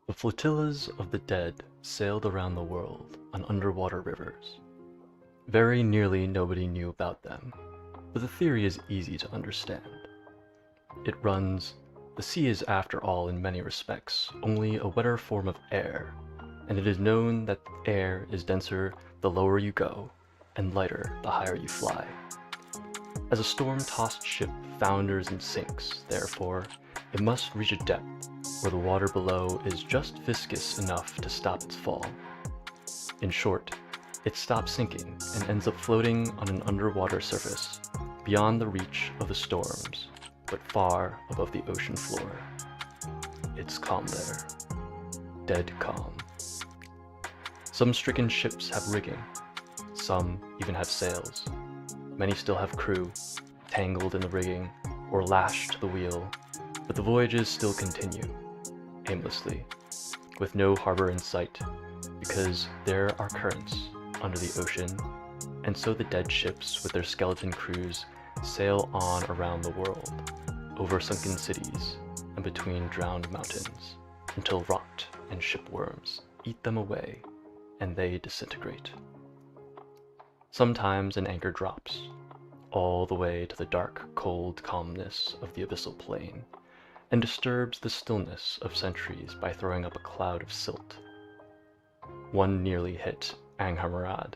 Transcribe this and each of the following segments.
The flotillas of the dead sailed around the world on underwater rivers. Very nearly nobody knew about them, but the theory is easy to understand. It runs, the sea is after all in many respects only a wetter form of air, and it is known that air is denser the lower you go, and lighter the higher you fly. As a storm-tossed ship founders and sinks, therefore, it must reach a depth where the water below is just viscous enough to stop its fall. In short, it stops sinking and ends up floating on an underwater surface, beyond the reach of the storms, but far above the ocean floor. It's calm there. Dead calm. Some stricken ships have rigging. Some even have sails. Many still have crew, tangled in the rigging, or lashed to the wheel, but the voyages still continue, aimlessly, with no harbor in sight, because there are currents under the ocean, and so the dead ships with their skeleton crews sail on around the world, over sunken cities and between drowned mountains, until rot and shipworms eat them away, and they disintegrate. Sometimes an anchor drops, all the way to the dark, cold calmness of the abyssal plain, and disturbs the stillness of centuries by throwing up a cloud of silt. One nearly hit Angharmurad,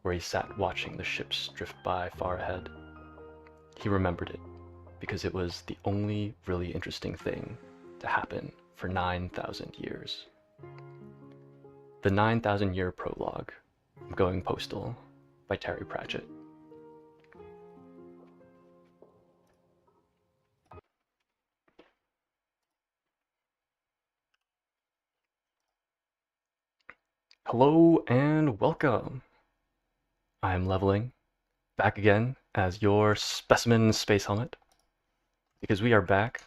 where he sat watching the ships drift by far ahead. He remembered it, because it was the only really interesting thing to happen for 9,000 years. The 9,000-Year Prologue, Going Postal, by Terry Pratchett. Hello and welcome! I am Leveling, back again as your specimen space helmet, because we are back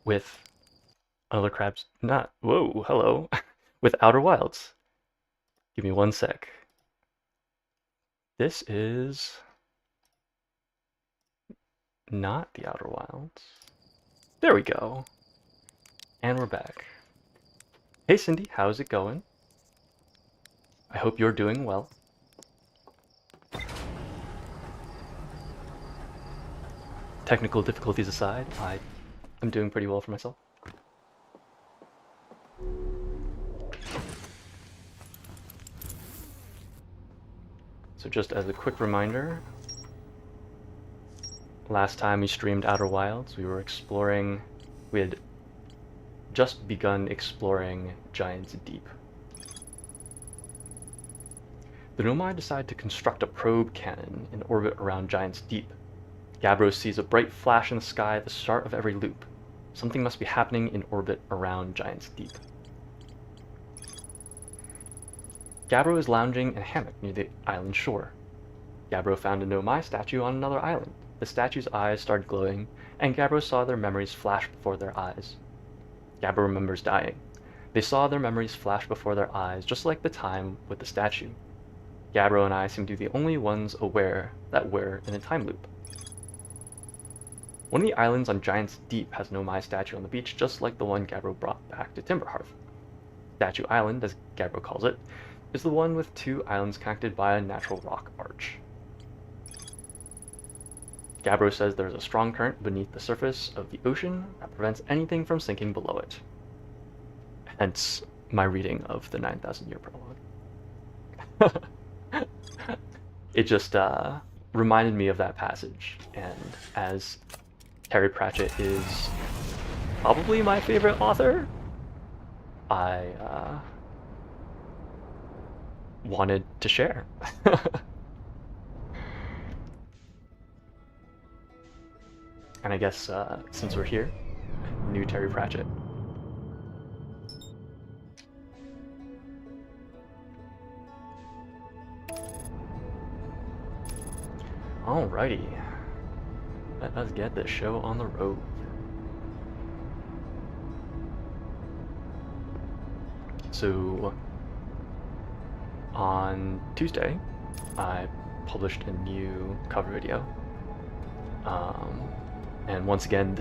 with another hello, with Outer Wilds. Give me one sec. This is not the Outer Wilds. There we go. And we're back. Hey Cindy, how's it going? I hope you're doing well. Technical difficulties aside, I am doing pretty well for myself. So just as a quick reminder, last time we streamed Outer Wilds, we had just begun exploring Giant's Deep. The Nomai decide to construct a probe cannon in orbit around Giant's Deep. Gabbro sees a bright flash in the sky at the start of every loop. Something must be happening in orbit around Giant's Deep. Gabbro is lounging in a hammock near the island shore. Gabbro found a Nomai statue on another island. The statue's eyes started glowing, and Gabbro saw their memories flash before their eyes. Gabbro remembers dying. They saw their memories flash before their eyes, just like the time with the statue. Gabbro and I seem to be the only ones aware that we're in a time loop. One of the islands on Giant's Deep has no Nomai statue on the beach, just like the one Gabbro brought back to Timberhearth. Statue Island, as Gabbro calls it, is the one with two islands connected by a natural rock arch. Gabbro says there's a strong current beneath the surface of the ocean that prevents anything from sinking below it. Hence my reading of the 9,000-Year Prologue. It just reminded me of that passage, and as Terry Pratchett is probably my favorite author, I wanted to share. And I guess since we're here, new Terry Pratchett. Alrighty, let us get this show on the road. So, on Tuesday, I published a new cover video. And once again,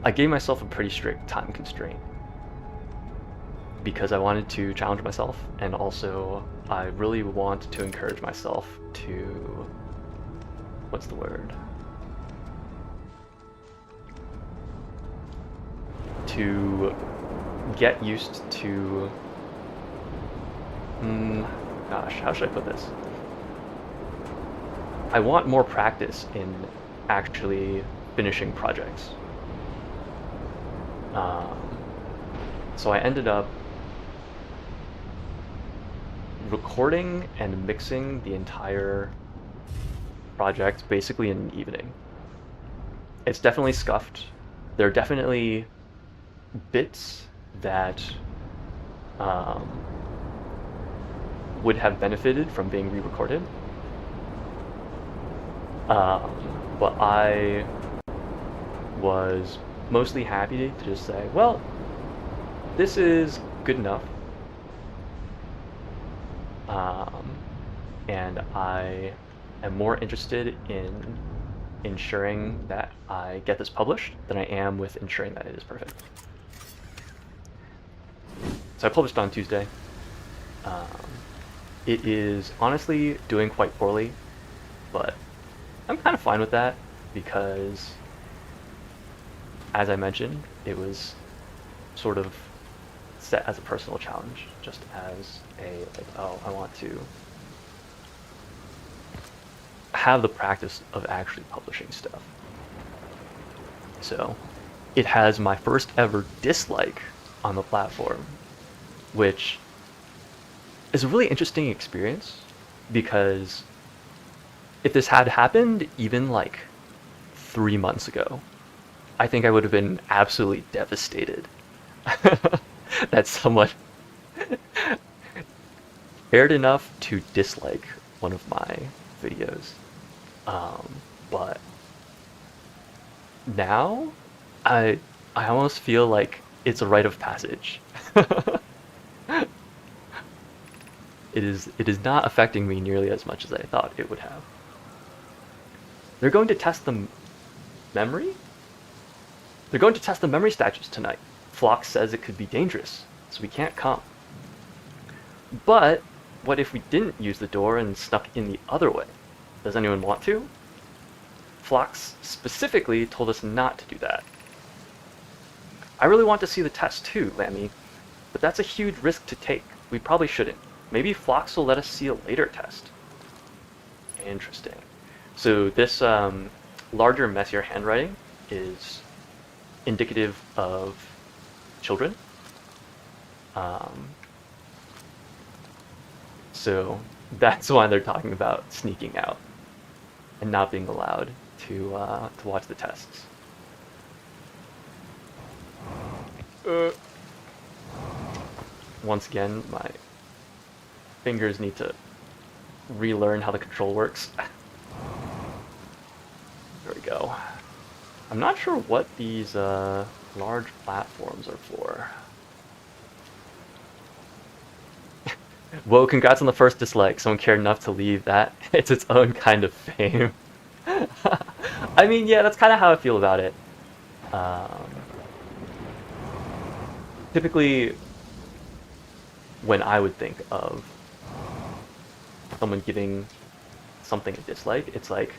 I gave myself a pretty strict time constraint. because I wanted to challenge myself, and also I really want to encourage myself to, what's the word? To get used to, gosh, how should I put this? I want more practice in actually finishing projects. So I ended up recording and mixing the entire project basically in an evening. It's definitely scuffed. There are definitely bits that would have benefited from being re-recorded. But I was mostly happy to just say, well, this is good enough. And I am more interested in ensuring that I get this published than I am with ensuring that it is perfect. So I published on Tuesday. It is honestly doing quite poorly, but I'm kind of fine with that because, as I mentioned, it was sort of set as a personal challenge, just as a, like, oh, I want to have the practice of actually publishing stuff. So it has my first ever dislike on the platform, which is a really interesting experience because if this had happened even like 3 months ago, I think I would have been absolutely devastated that someone cared enough to dislike one of my videos. But now I almost feel like it's a rite of passage. It is not affecting me nearly as much as I thought it would have. They're going to test the memory? They're going to test the memory statues tonight. Flock says it could be dangerous, so we can't come. But what if we didn't use the door and snuck in the other way? Does anyone want to? Phlox specifically told us not to do that. I really want to see the test too, Lammy, but that's a huge risk to take. We probably shouldn't. Maybe Phlox will let us see a later test. Interesting. So this larger, messier handwriting is indicative of children. So that's why they're talking about sneaking out and not being allowed to watch the tests. Once again, my fingers need to relearn how the control works. There we go. I'm not sure what these large platforms are for. Whoa, congrats on the first dislike. Someone cared enough to leave that. It's its own kind of fame. I mean, yeah, that's kind of how I feel about it. Typically, when I would think of someone giving something a dislike, it's like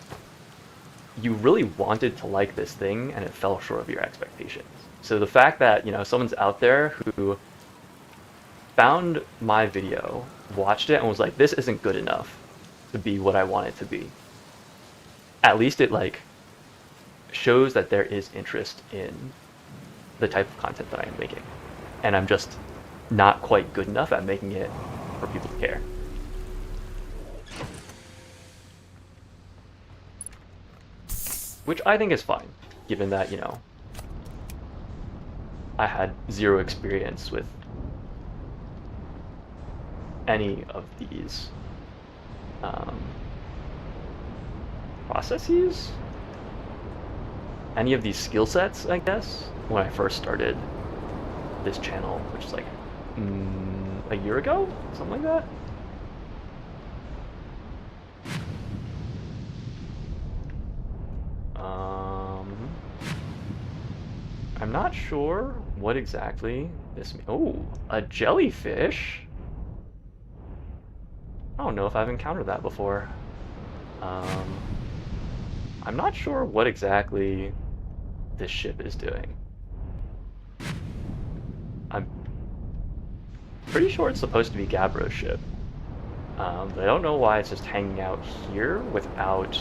you really wanted to like this thing and it fell short of your expectations. So the fact that, you know, someone's out there who found my video, watched it, and was like, this isn't good enough to be what I want it to be. At least it like shows that there is interest in the type of content that I am making. And I'm just not quite good enough at making it for people to care. Which I think is fine, given that, you know, I had zero experience with any of these processes, any of these skill sets, I guess, when I first started this channel, which is like a year ago, something like that. I'm not sure what exactly this means. Oh, a jellyfish? I don't know if I've encountered that before. I'm not sure what exactly this ship is doing. I'm pretty sure it's supposed to be Gabbro's ship. But I don't know why it's just hanging out here without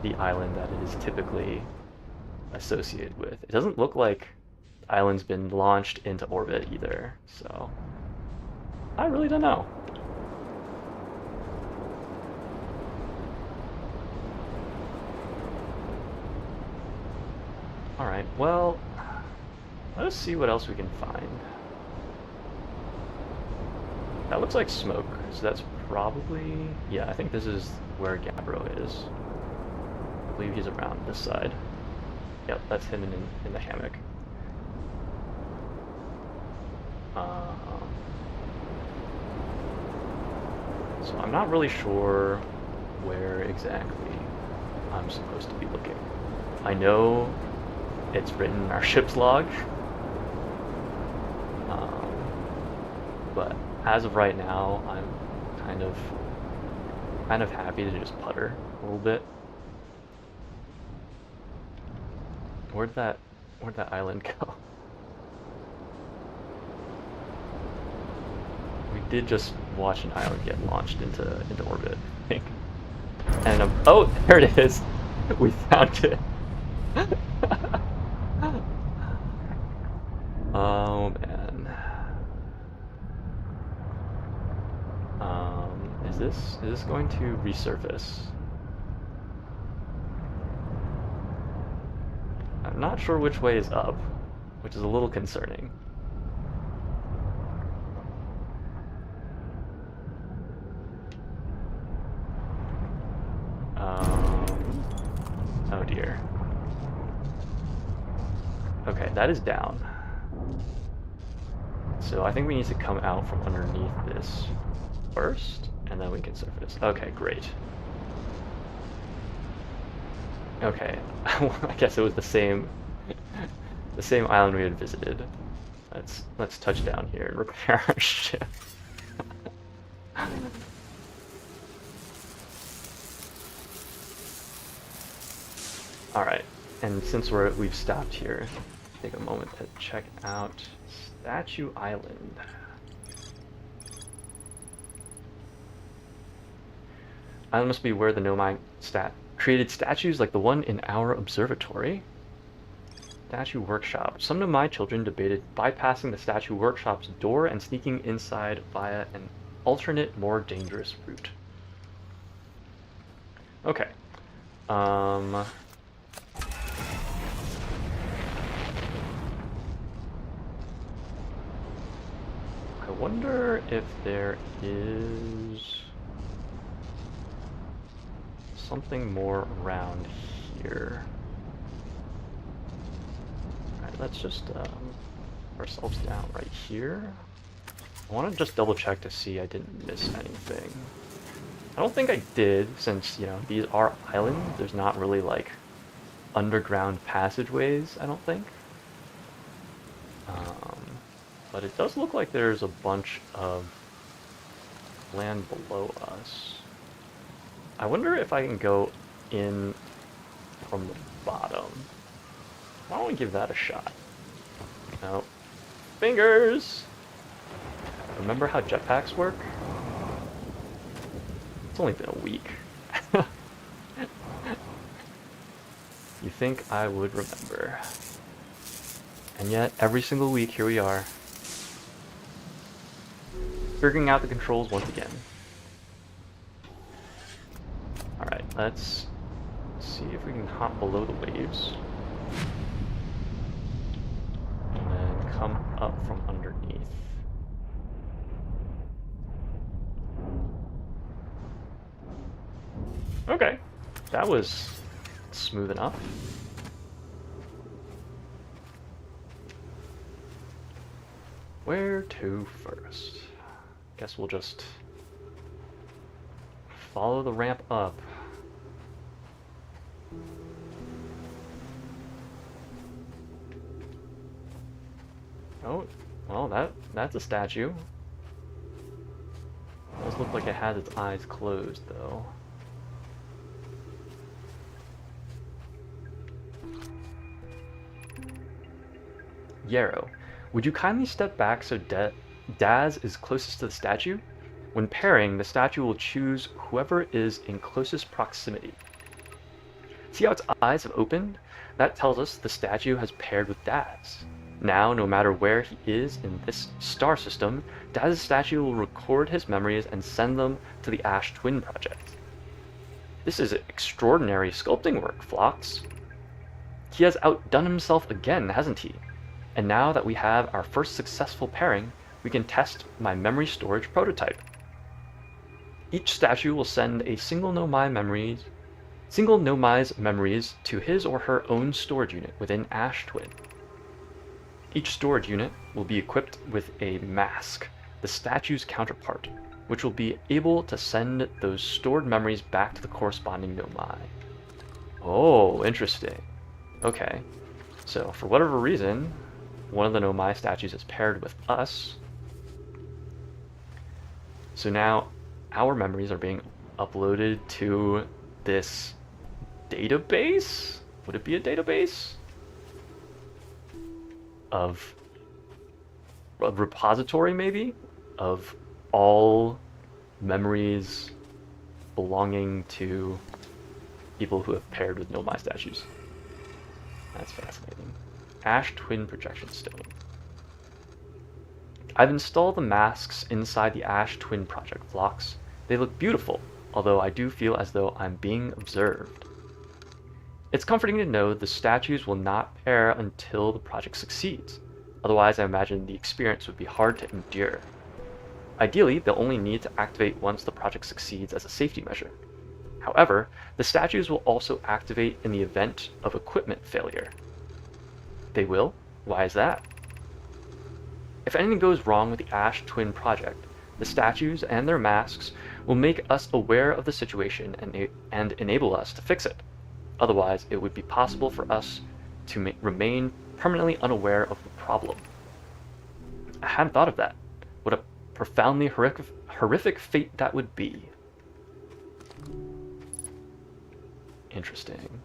the island that it is typically associated with. It doesn't look like the island's been launched into orbit either, so I really don't know. Alright, well, let us see what else we can find. That looks like smoke, so that's probably... yeah, I think this is where Gabbro is. I believe he's around this side. Yep, that's him in the hammock. So I'm not really sure where exactly I'm supposed to be looking. I know it's written in our ship's log, but as of right now, I'm kind of happy to just putter a little bit. Where'd that island go? We did just watch an island get launched into orbit, I think. And oh, there it is. We found it. Oh man. Is this going to resurface? I'm not sure which way is up, which is a little concerning. Oh dear. Okay, that is down. So I think we need to come out from underneath this first, and then we can surface. Okay, great. Okay, I guess it was the same island we had visited. Let's touch down here and repair our ship. All right, and since we've stopped here, take a moment to check out Statue Island. Island must be where the Nomai created statues like the one in our observatory. Statue workshop. Some Nomai children debated bypassing the statue workshop's door and sneaking inside via an alternate, more dangerous route. Okay. I wonder if there is something more around here. Alright, let's just ourselves down right here. I want to just double check to see I didn't miss anything. I don't think I did, since, you know, these are islands. There's not really, like, underground passageways, I don't think. But it does look like there's a bunch of land below us. I wonder if I can go in from the bottom. Why don't we give that a shot? No. Fingers! Remember how jetpacks work? It's only been a week. You think I would remember. And yet, every single week, here we are. Figuring out the controls once again. Alright, let's see if we can hop below the waves. And then come up from underneath. Okay, that was smooth enough. Where to first? Guess we'll just follow the ramp up. Oh, well, that's a statue. It does look like it has its eyes closed, though. Yarrow, would you kindly step back so Daz is closest to the statue? When pairing, the statue will choose whoever is in closest proximity. See how its eyes have opened? That tells us the statue has paired with Daz. Now, no matter where he is in this star system, Daz's statue will record his memories and send them to the Ash Twin Project. This is extraordinary sculpting work, Phlox. He has outdone himself again, hasn't he? And now that we have our first successful pairing, we can test my memory storage prototype. Each statue will send a single Nomai's memories to his or her own storage unit within Ash Twin. Each storage unit will be equipped with a mask, the statue's counterpart, which will be able to send those stored memories back to the corresponding Nomai. Oh, interesting. Okay, so for whatever reason, one of the Nomai statues is paired with us. So now our memories are being uploaded to this database? Would it be a database? Of a repository, maybe? Of all memories belonging to people who have paired with Nomai statues. That's fascinating. Ash Twin Projection Stone. I've installed the masks inside the Ash Twin Project, Phlox. They look beautiful, although I do feel as though I'm being observed. It's comforting to know the statues will not pair until the project succeeds. Otherwise, I imagine the experience would be hard to endure. Ideally, they'll only need to activate once the project succeeds as a safety measure. However, the statues will also activate in the event of equipment failure. They will? Why is that? If anything goes wrong with the Ash Twin Project, the statues and their masks will make us aware of the situation and enable us to fix it. Otherwise, it would be possible for us to remain permanently unaware of the problem. I hadn't thought of that. What a profoundly horrific fate that would be. Interesting.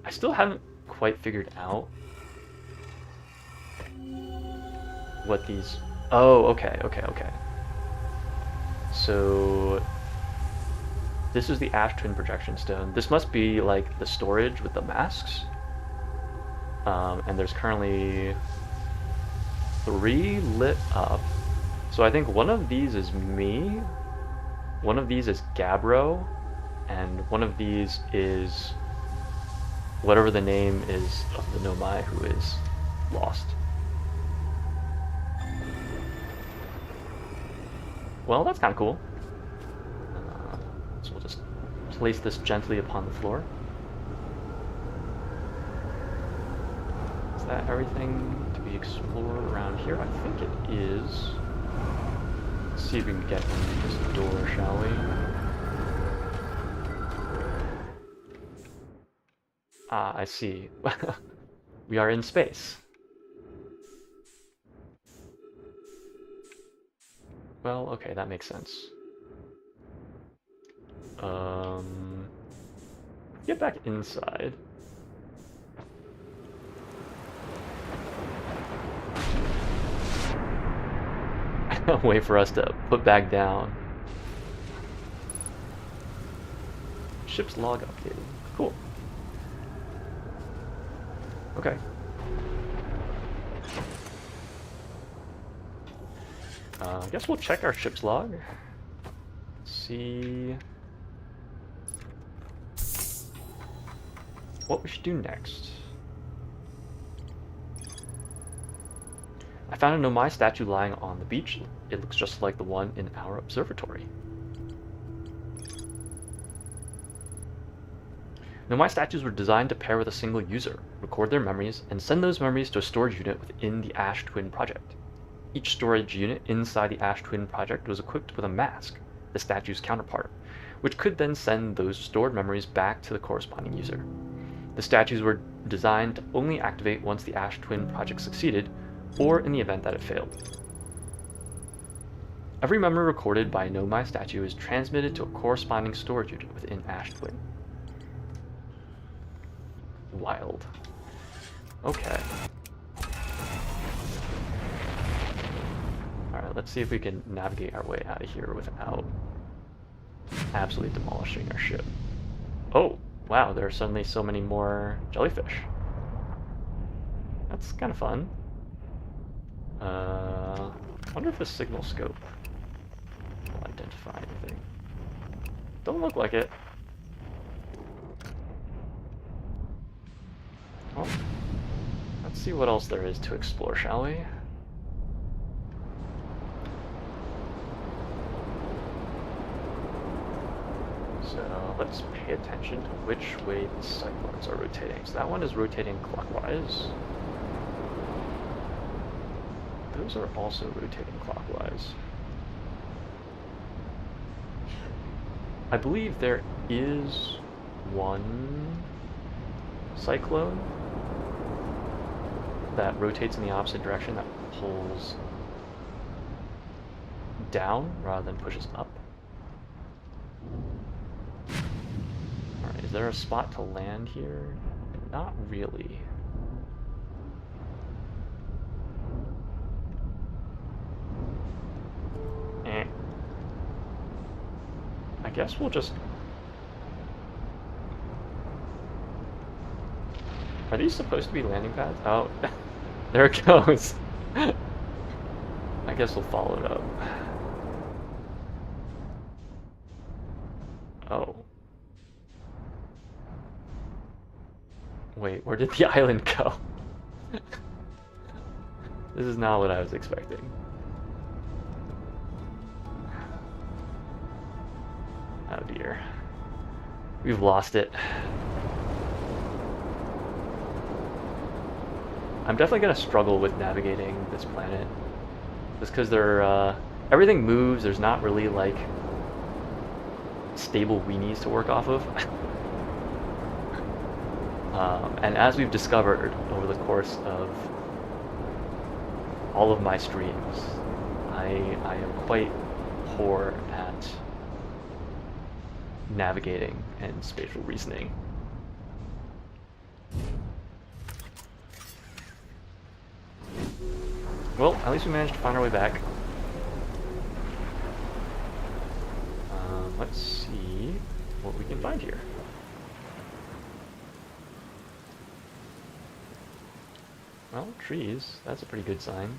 I still haven't quite figured out what these... Oh, okay. So this is the Ash Twin Projection Stone. This must be like the storage with the masks. And there's currently 3 lit up. So I think one of these is me, one of these is Gabbro, and one of these is whatever the name is of the Nomai who is lost. Well, that's kind of cool. So we'll just place this gently upon the floor. Is that everything to be explored around here? I think it is. Let's see if we can get into this door, shall we? Ah, I see. We are in space. Well, okay, that makes sense. Get back inside. Wait for us to put back down. Ship's log updated. Cool. Okay. I guess we'll check our ship's log. See what we should do next. I found a Nomai statue lying on the beach. It looks just like the one in our observatory. Nomai statues were designed to pair with a single user, record their memories, and send those memories to a storage unit within the Ash Twin Project. Each storage unit inside the Ash Twin Project was equipped with a mask, the statue's counterpart, which could then send those stored memories back to the corresponding user. The statues were designed to only activate once the Ash Twin project succeeded, or in the event that it failed. Every memory recorded by a Nomai statue is transmitted to a corresponding storage unit within Ash Twin. Wild. Okay. Alright, let's see if we can navigate our way out of here without absolutely demolishing our ship. Oh, wow, there are suddenly so many more jellyfish. That's kind of fun. I wonder if the signal scope will identify anything. Don't look like it. Well, let's see what else there is to explore, shall we? So let's pay attention to which way the cyclones are rotating. So that one is rotating clockwise. Those are also rotating clockwise. I believe there is one cyclone that rotates in the opposite direction, that pulls down rather than pushes up. Alright, is there a spot to land here? Not really. I guess we'll just... Are these supposed to be landing pads? Oh, there it goes. I guess we'll follow it up. Oh. Wait, where did the island go? This is not what I was expecting. Oh dear. We've lost it. I'm definitely going to struggle with navigating this planet. Just because everything moves, there's not really like stable weenies to work off of. And as we've discovered over the course of all of my streams, I am quite poor at navigating and spatial reasoning. Well, at least we managed to find our way back. Let's see what we can find here. Well, trees. That's a pretty good sign.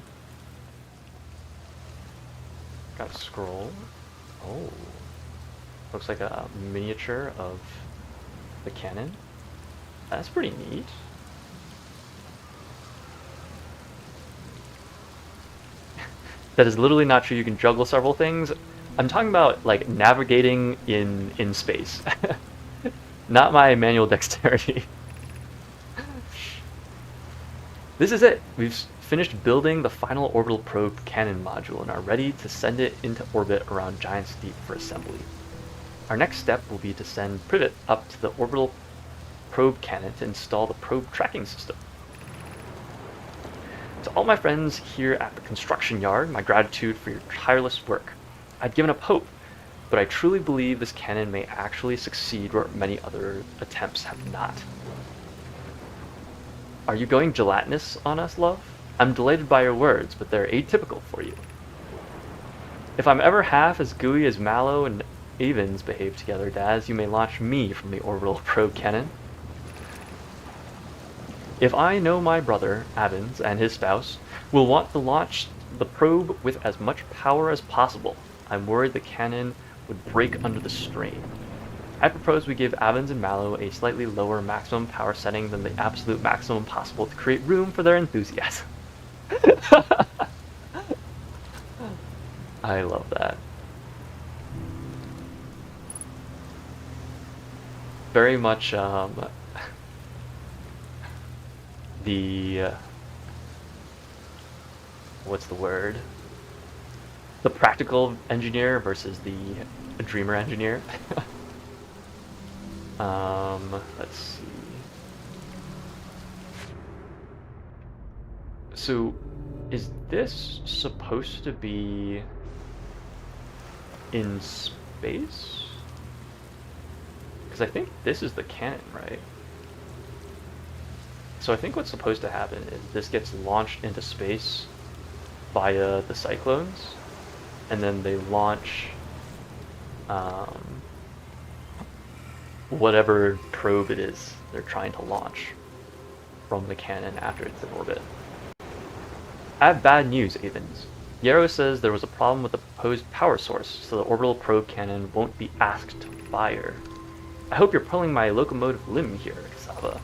Got a scroll. Oh. Looks like a miniature of the cannon. That's pretty neat. That is literally not true. You can juggle several things. I'm talking about like navigating in space. Not my manual dexterity. This is it. We've finished building the final orbital probe cannon module and are ready to send it into orbit around Giant's Deep for assembly. Our next step will be to send Privet up to the orbital probe cannon to install the probe tracking system. To all my friends here at the construction yard, my gratitude for your tireless work. I'd given up hope, but I truly believe this cannon may actually succeed where many other attempts have not. Are you going gelatinous on us, love? I'm delighted by your words, but they're atypical for you. If I'm ever half as gooey as Mallow and Avens behave together, Daz, you may launch me from the orbital probe cannon. If I know my brother, Avens, and his spouse will want to launch the probe with as much power as possible, I'm worried the cannon would break under the strain. I propose we give Avens and Mallow a slightly lower maximum power setting than the absolute maximum possible to create room for their enthusiasm. I love that. Very much the what's the word? The practical engineer versus the a dreamer engineer. Let's see. So, is this supposed to be in space? Because I think this is the cannon, right? So I think what's supposed to happen is this gets launched into space via the cyclones, and then they launch whatever probe it is they're trying to launch from the cannon after it's in orbit. I have bad news, Avens. Yarrow says there was a problem with the proposed power source, so the orbital probe cannon won't be asked to fire. I hope you're pulling my locomotive limb here, Cassava.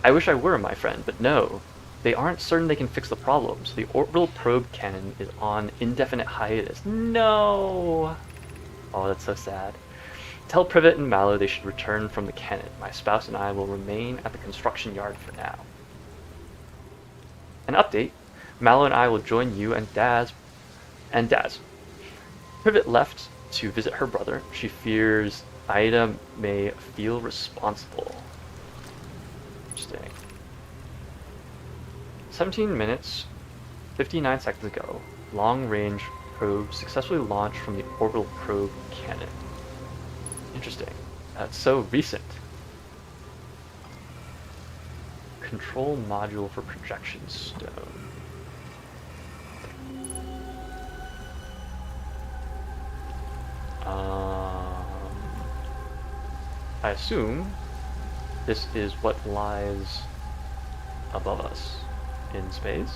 I wish I were, my friend, but no. They aren't certain they can fix the problem, so the orbital probe cannon is on indefinite hiatus. No! Oh, that's so sad. Tell Privet and Mallow they should return from the cannon. My spouse and I will remain at the construction yard for now. An update. Mallow and I will join you and Daz. Privet left to visit her brother. She fears Ida may feel responsible. Interesting. 17 minutes, 59 seconds ago, long-range probe successfully launched from the orbital probe cannon. Interesting. That's so recent. Control module for projection stone. I assume this is what lies above us in space.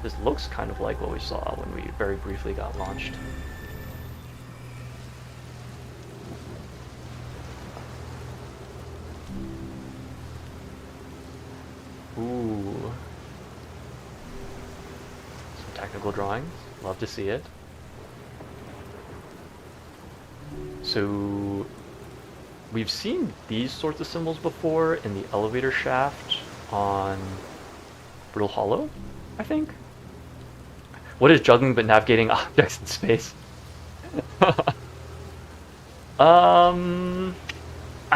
This looks kind of like what we saw when we very briefly got launched. Ooh. Some technical drawings. Love to see it. So we've seen these sorts of symbols before in the elevator shaft on Brittle Hollow, I think. What is juggling but navigating objects in space? I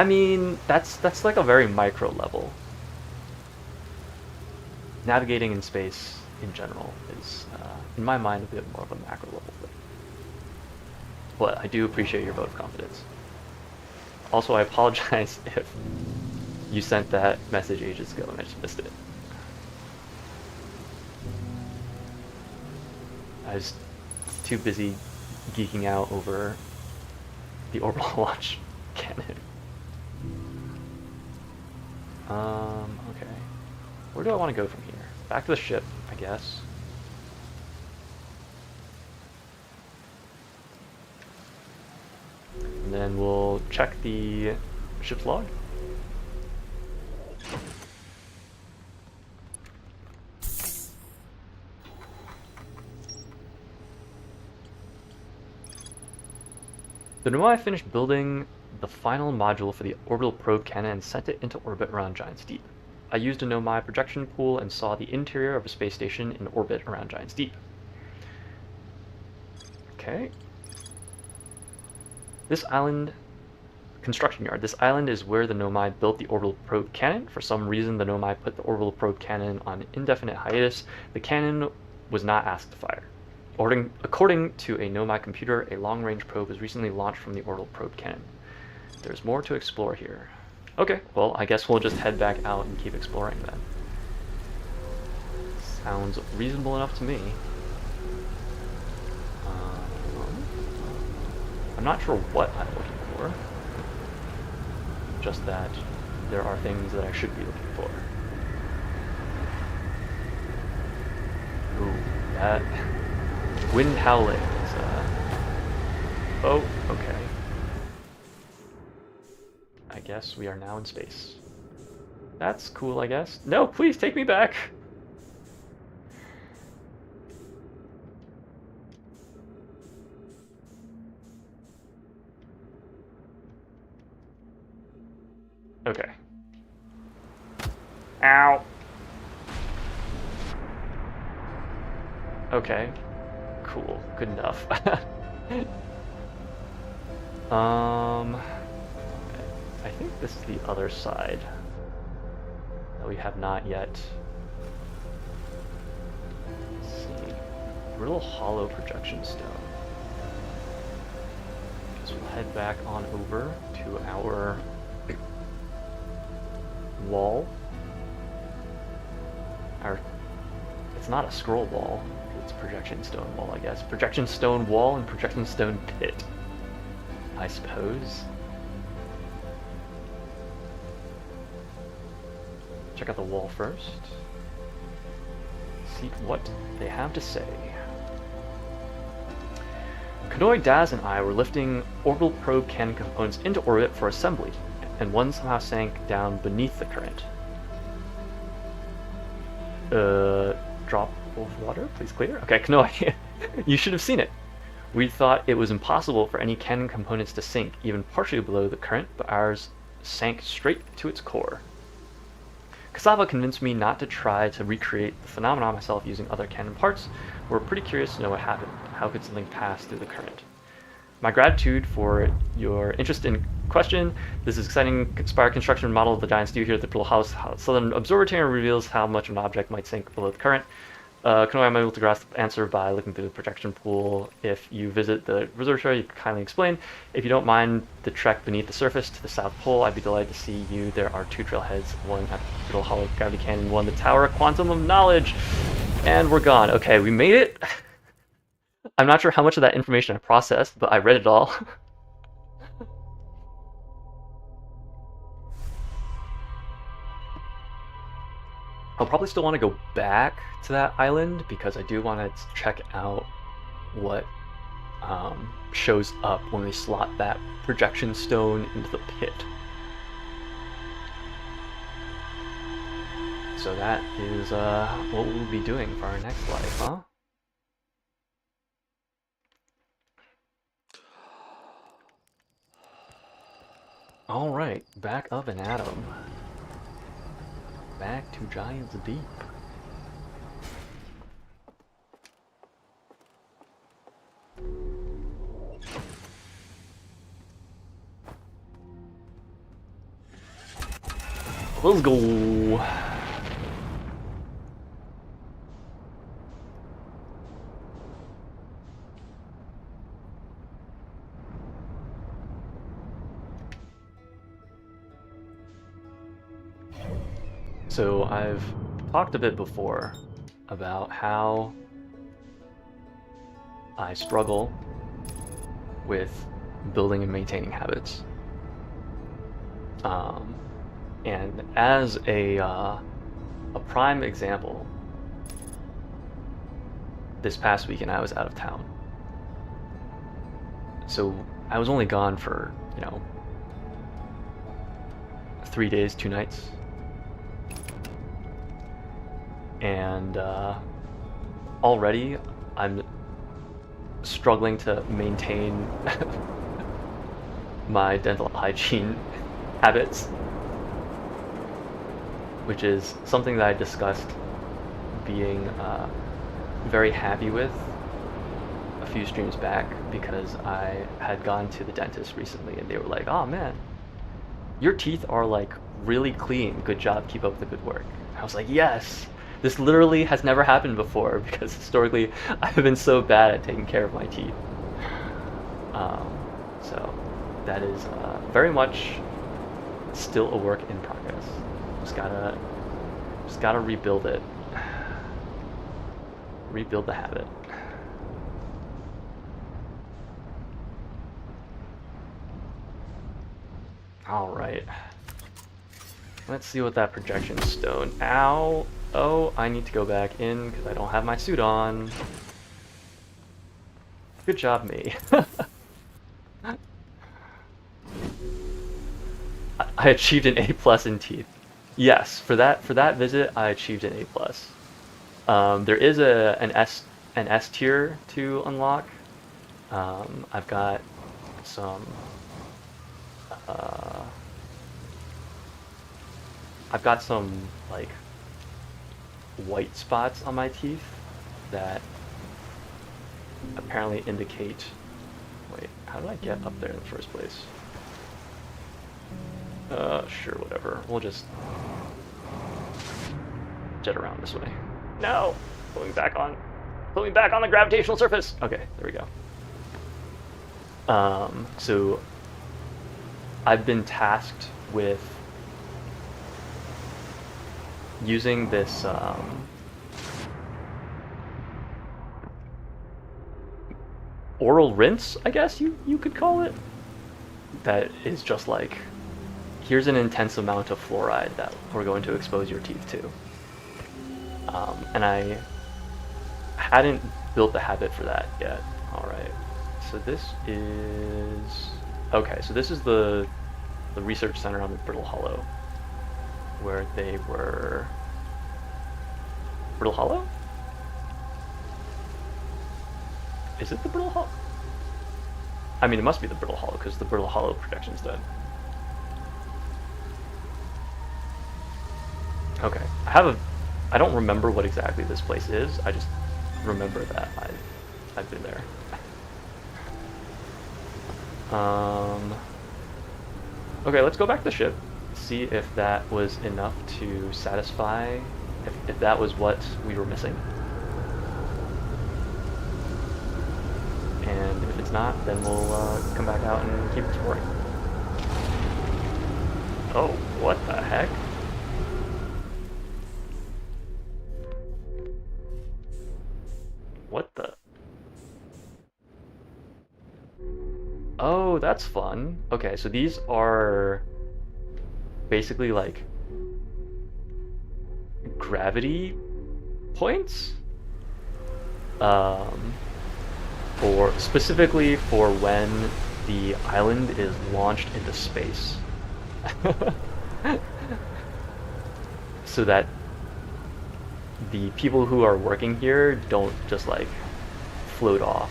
mean, that's like a very micro level. Navigating in space in general is, in my mind, a bit more of a macro level thing. But I do appreciate your vote of confidence. Also, I apologize if you sent that message ages ago and I just missed it. I was too busy geeking out over the orbital launch cannon. Okay. Where do I want to go from here? Back to the ship, I guess. And then we'll check the ship's log. The Nomai finished building the final module for the orbital probe cannon and sent it into orbit around Giant's Deep. I used a Nomai projection pool and saw the interior of a space station in orbit around Giant's Deep. Okay. This island, construction yard. This island is where the Nomai built the orbital probe cannon. For some reason, the Nomai put the orbital probe cannon on indefinite hiatus. The cannon was not asked to fire. According to a Nomai computer, a long-range probe was recently launched from the orbital probe cannon. There's more to explore here. Okay, well, I guess we'll just head back out and keep exploring then. Sounds reasonable enough to me. I'm not sure what I'm looking for. Just that there are things that I should be looking for. Ooh, that wind howling is, oh, okay. I guess we are now in space. That's cool, I guess. No, please take me back! Okay. Ow! Okay. cool. Good enough. I think this is the other side that we have not yet. Let's see. A little hollow projection stone. So we'll head back on over to our wall. It's not a scroll wall, it's a projection stone wall, I guess. Projection stone wall and projection stone pit, I suppose. Check out the wall first. See what they have to say. Qyuuzy, Daz, and I were lifting orbital probe cannon components into orbit for assembly, and one somehow sank down beneath the current. Drop of water, please clear. Okay, Qyuuzy, you should have seen it. We thought it was impossible for any cannon components to sink, even partially below the current, but ours sank straight to its core. Cassava convinced me not to try to recreate the phenomenon myself using other cannon parts. We're pretty curious to know what happened. How could something pass through the current? My gratitude for your interest in question. This is exciting inspired construction model of the giant stew here at the Pearl House. Southern Observatory reveals how much an object might sink below the current. Qyuuzy, I'm able to grasp the answer by looking through the projection pool. If you visit the observatory, you can kindly explain. If you don't mind the trek beneath the surface to the South Pole, I'd be delighted to see you. There are two trailheads, one at the Brittle Hollow Gravity Canyon, one the Tower Quantum of Knowledge. And we're gone. Okay, we made it. I'm not sure how much of that information I processed, but I read it all. I'll probably still want to go back to that island because I do want to check out what shows up when we slot that projection stone into the pit. So that is what we'll be doing for our next life, huh? Alright, back up and at 'em. Back to Giants Deep. Let's go. So I've talked a bit before about how I struggle with building and maintaining habits. And as a prime example, this past weekend I was out of town. So I was only gone for, 3 days, 2 nights. And already I'm struggling to maintain my dental hygiene habits, which is something that I discussed being very happy with a few streams back, because I had gone to the dentist recently and they were like, "Oh man, your teeth are like really clean, good job, keep up the good work." I was like, yes! This literally has never happened before, because historically I've been so bad at taking care of my teeth. So that is very much still a work in progress. Just gotta rebuild it. Rebuild the habit. Alright. Let's see what that projection stone... Ow! Oh, I need to go back in because I don't have my suit on. Good job, me. I achieved an A+ in teeth. Yes, for that visit, I achieved an A+. There is an S tier to unlock. I've got some. I've got some like white spots on my teeth that apparently indicate... Wait, how did I get up there in the first place? Sure, whatever. We'll just jet around this way. No! Put me back on the gravitational surface! Okay, there we go. So I've been tasked with using this oral rinse, I guess you could call it. That is just like, here's an intense amount of fluoride that we're going to expose your teeth to. And I hadn't built the habit for that yet. Alright, so this is... Okay, so this is the research center on the Brittle Hollow, where they were... Brittle Hollow? Is it the Brittle Hollow? I mean, it must be the Brittle Hollow, because the Brittle Hollow projection's dead. Okay, I don't remember what exactly this place is, I just remember that I've been there. Okay, let's go back to the ship, see if that was enough to satisfy, if that was what we were missing. And if it's not, then we'll come back out and keep exploring. Oh, what the heck? What the? Oh, that's fun. Okay, so these are basically like gravity points? Specifically for when the island is launched into space. So that the people who are working here don't just like float off.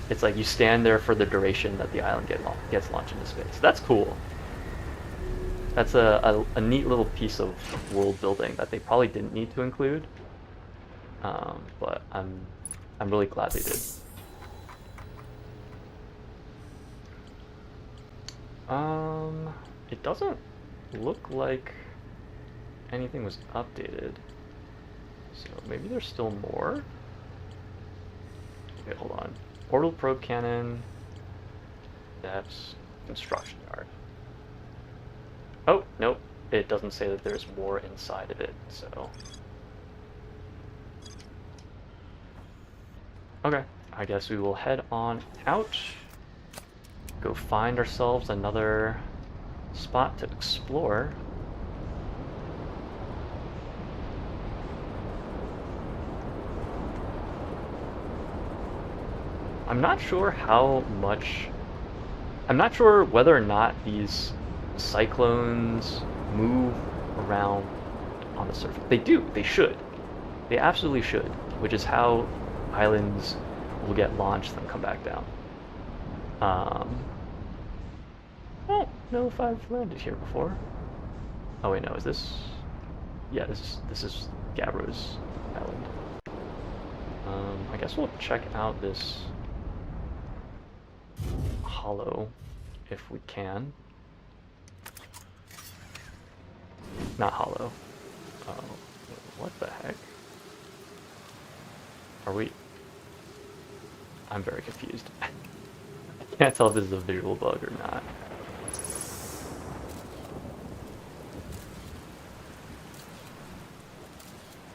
It's like you stand there for the duration that the island gets launched into space. That's cool. That's a neat little piece of world building that they probably didn't need to include. But I'm really glad they did. It doesn't look like anything was updated. So maybe there's still more? Okay, hold on. Orbital probe cannon. That's construction yard. Oh, nope. It doesn't say that there's more inside of it, so... Okay, I guess we will head on out. Go find ourselves another spot to explore. I'm not sure how much... I'm not sure whether or not these cyclones move around on the surface. They do. They should. They absolutely should. Which is how islands will get launched and come back down. I don't know if I've landed here before. Oh wait, no. Is this... Yeah, this is Gabbro's island. I guess we'll check out this hollow if we can. Not hollow. Oh, what the heck? Are we... I'm very confused. I can't tell if this is a visual bug or not.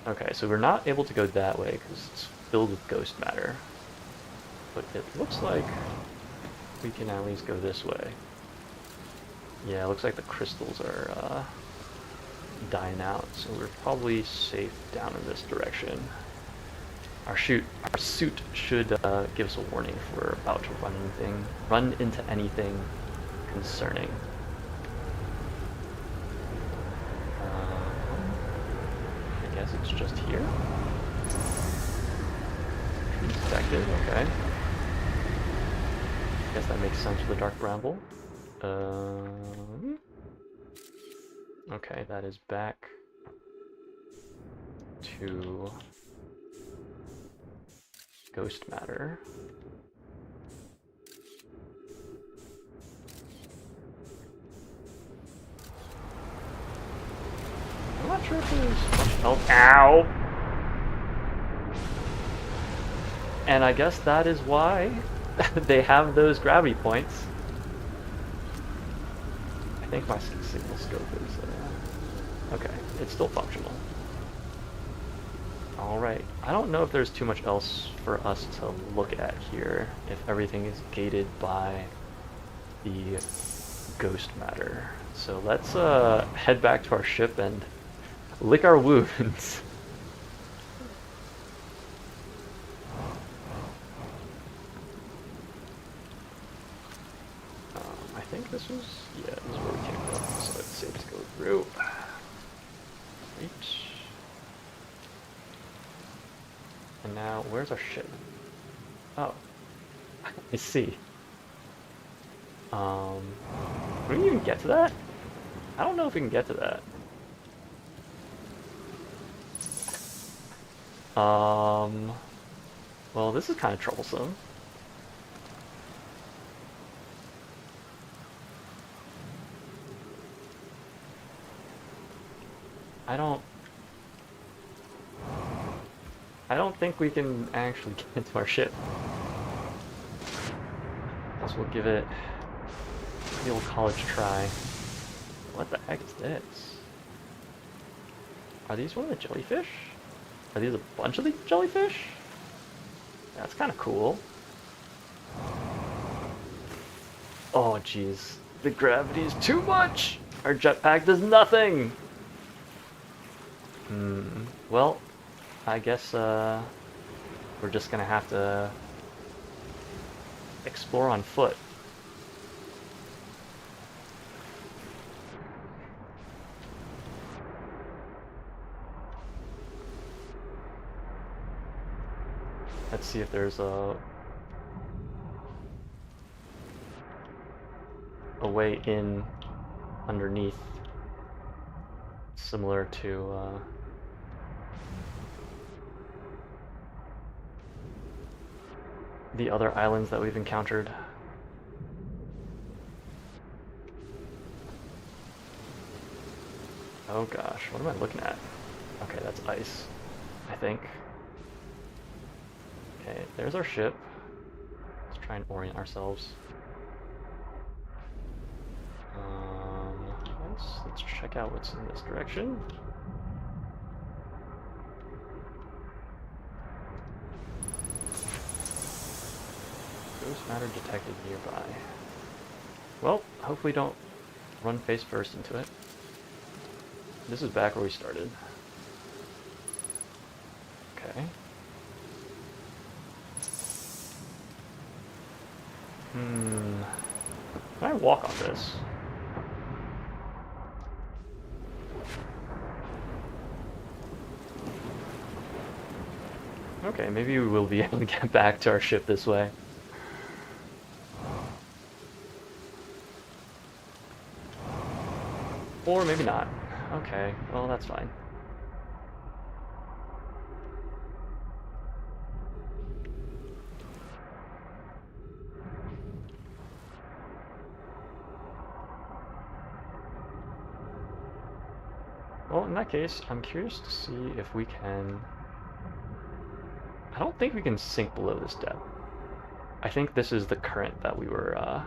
Okay, so we're not able to go that way because it's filled with ghost matter. But it looks like we can at least go this way. Yeah, it looks like the crystals are dying out, so we're probably safe down in this direction. Our suit should give us a warning if we're about to run into anything concerning. I guess it's just here. Trees detected, okay. Guess that makes sense for the dark bramble. Okay, that is back to Ghost matter. I'm not sure if there's much else. Ow! And I guess that is why they have those gravity points. I think my signal scope is... okay, it's still functional. Alright, I don't know if there's too much else for us to look at here, if everything is gated by the ghost matter. So let's head back to our ship and lick our wounds. I think this was, yeah, this is where we came from, so it's safe to go through. Right. And now, where's our ship? Oh, I see. Can we even get to that? I don't know if we can get to that. Well, this is kind of troublesome. I don't think we can actually get into our ship. Guess we'll give it the old college try. What the heck is this? Are these one of the jellyfish? Are these a bunch of the jellyfish? That's kind of cool. Oh jeez, the gravity is too much! Our jetpack does nothing! Well, I guess we're just gonna have to explore on foot. Let's see if there's a way in underneath, similar to the other islands that we've encountered. Oh gosh, what am I looking at? Okay, that's ice, I think. Okay, there's our ship. Let's try and orient ourselves. Let's check out what's in this direction. Ghost matter detected nearby. Well, hopefully don't run face first into it. This is back where we started. Okay. Can I walk on this? Okay, maybe we will be able to get back to our ship this way. Or maybe not. Okay, well that's fine. Well, in that case, I'm curious to see if we can... I don't think we can sink below this depth. I think this is the current that we were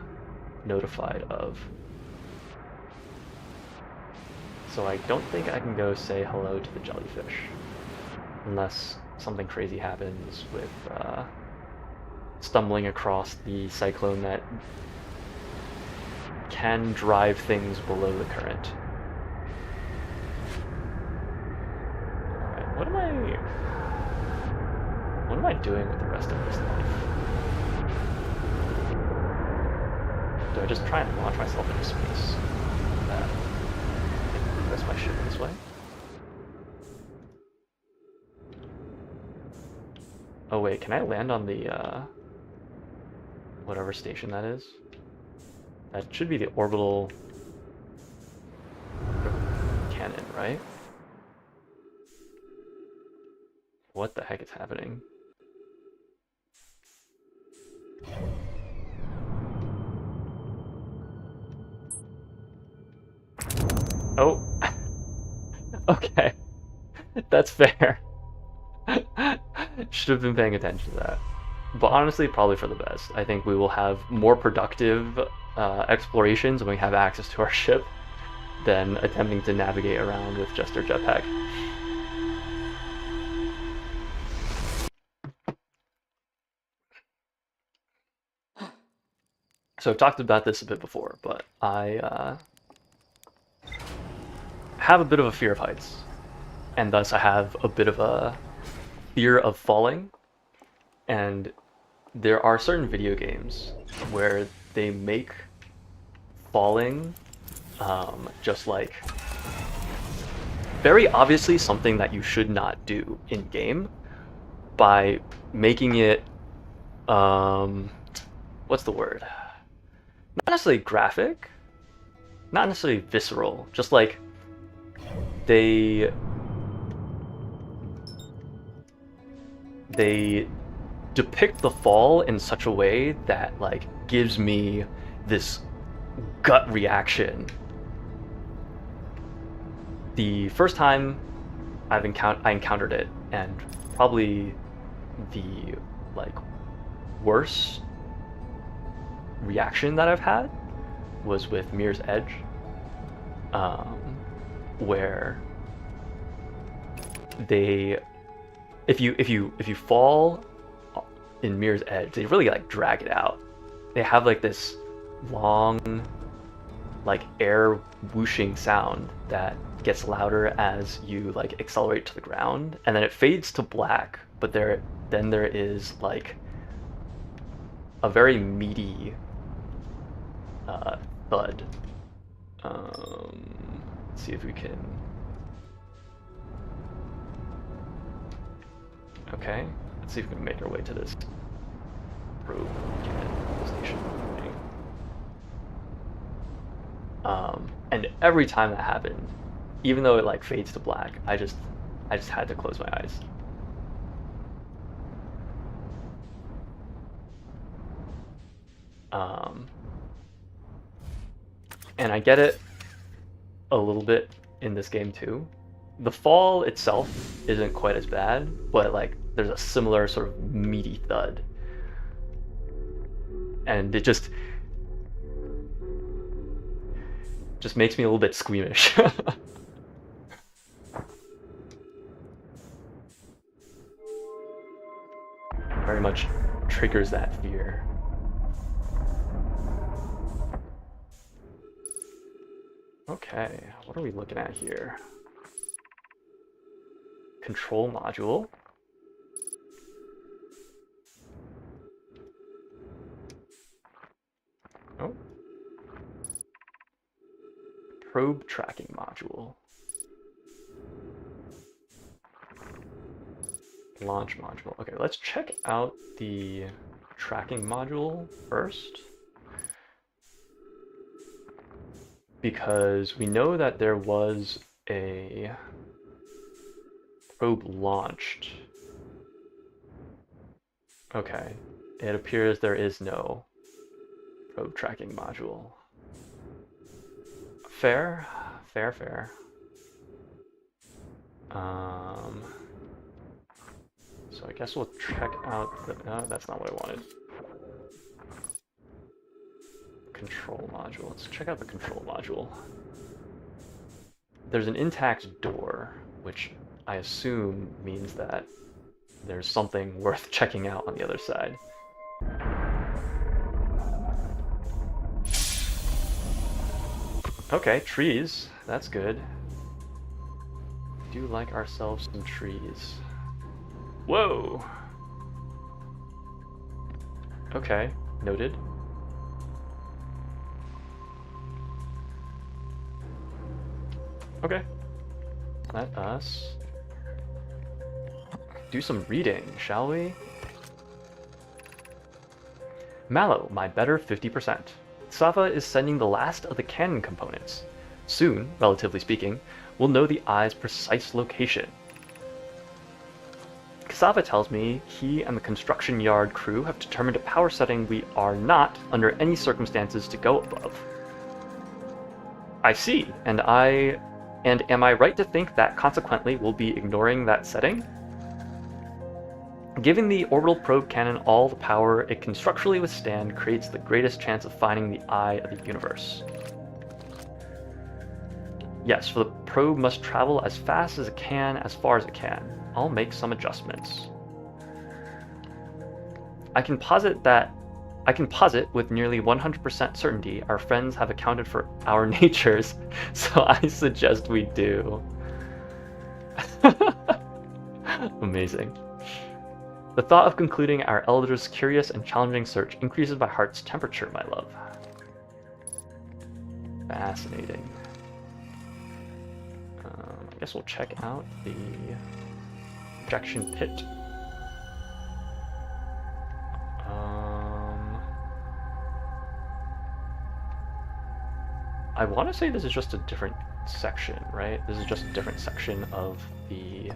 notified of. So I don't think I can go say hello to the jellyfish. Unless something crazy happens with stumbling across the cyclone that can drive things below the current. Alright, what am I doing with the rest of this life? Do I just try and launch myself into space? That's my ship this way. Oh wait, can I land on the whatever station that is? That should be the orbital cannon, right? What the heck is happening? Oh. Okay. That's fair. Should have been paying attention to that. But honestly, probably for the best. I think we will have more productive explorations when we have access to our ship than attempting to navigate around with just our jetpack. So I've talked about this a bit before, but I have a bit of a fear of heights, and thus I have a bit of a fear of falling. And there are certain video games where they make falling just like very obviously something that you should not do in game by making it what's the word? Not necessarily graphic, not necessarily visceral, just like they depict the fall in such a way that like gives me this gut reaction. The first time I encountered it, and probably the like worst reaction that I've had was with Mirror's Edge, where they if you fall in Mirror's Edge, they really like drag it out. They have like this long like air whooshing sound that gets louder as you like accelerate to the ground, and then it fades to black, but then there is like a very meaty thud. Let's see if we can. Okay, let's see if we can make our way to this probe station. And every time that happened, even though it like fades to black, I just had to close my eyes. And I get it a little bit in this game too. The fall itself isn't quite as bad, but like there's a similar sort of meaty thud. And it just makes me a little bit squeamish. Very much triggers that fear. Okay, what are we looking at here? Control module. Oh. Probe tracking module. Launch module. Okay, let's check out the tracking module first, because we know that there was a probe launched. Okay, it appears there is no probe tracking module. Fair, fair, fair. So I guess we'll check out the, no, that's not what I wanted. Control module, let's check out the control module. There's an intact door, which I assume means that there's something worth checking out on the other side. Okay, trees. That's good. Do like ourselves some trees. Whoa! Okay, noted. Okay. Let us do some reading, shall we? Mallow, my better 50%. Sava is sending the last of the cannon components. Soon, relatively speaking, we'll know the eye's precise location. Cassava tells me he and the construction yard crew have determined a power setting we are not, under any circumstances, to go above. I see, and am I right to think that consequently we'll be ignoring that setting? Giving the orbital probe cannon all the power it can structurally withstand creates the greatest chance of finding the eye of the universe. Yes, for the probe must travel as fast as it can, as far as it can. I'll make some adjustments. I can posit with nearly 100% certainty our friends have accounted for our natures, so I suggest we do. Amazing. The thought of concluding our elder's curious and challenging search increases my heart's temperature, my love. Fascinating. I guess we'll check out the projection pit. I want to say this is just a different section, right? This is just a different section of the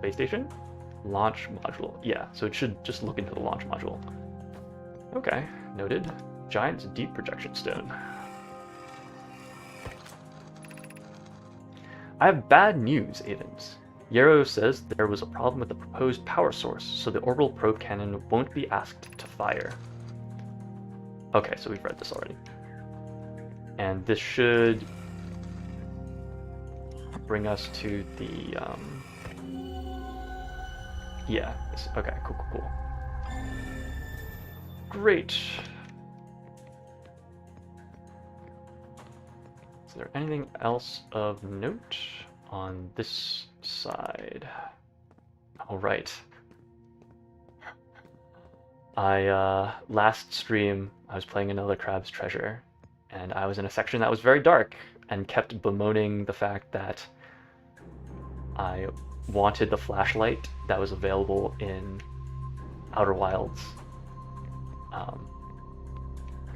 base station? Launch module. Yeah, so it should just look into the launch module. Okay, noted. Giant's deep projection stone. I have bad news, Avens. Yarrow says there was a problem with the proposed power source, so the orbital probe cannon won't be asked to fire. Okay, so we've read this already. And this should bring us to the, yeah, okay, cool. Great. Is there anything else of note on this side? All right. Last stream, I was playing another Crab's Treasure, and I was in a section that was very dark and kept bemoaning the fact that I wanted the flashlight that was available in Outer Wilds.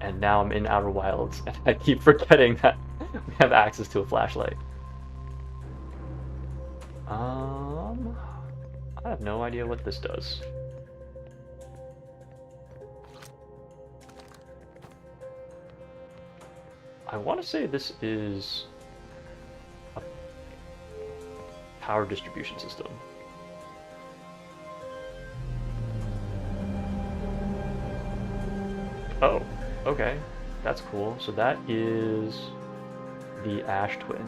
And now I'm in Outer Wilds, and I keep forgetting that we have access to a flashlight. I have no idea what this does. I want to say this is a power distribution system. Oh, okay. That's cool. So that is the Ash Twin.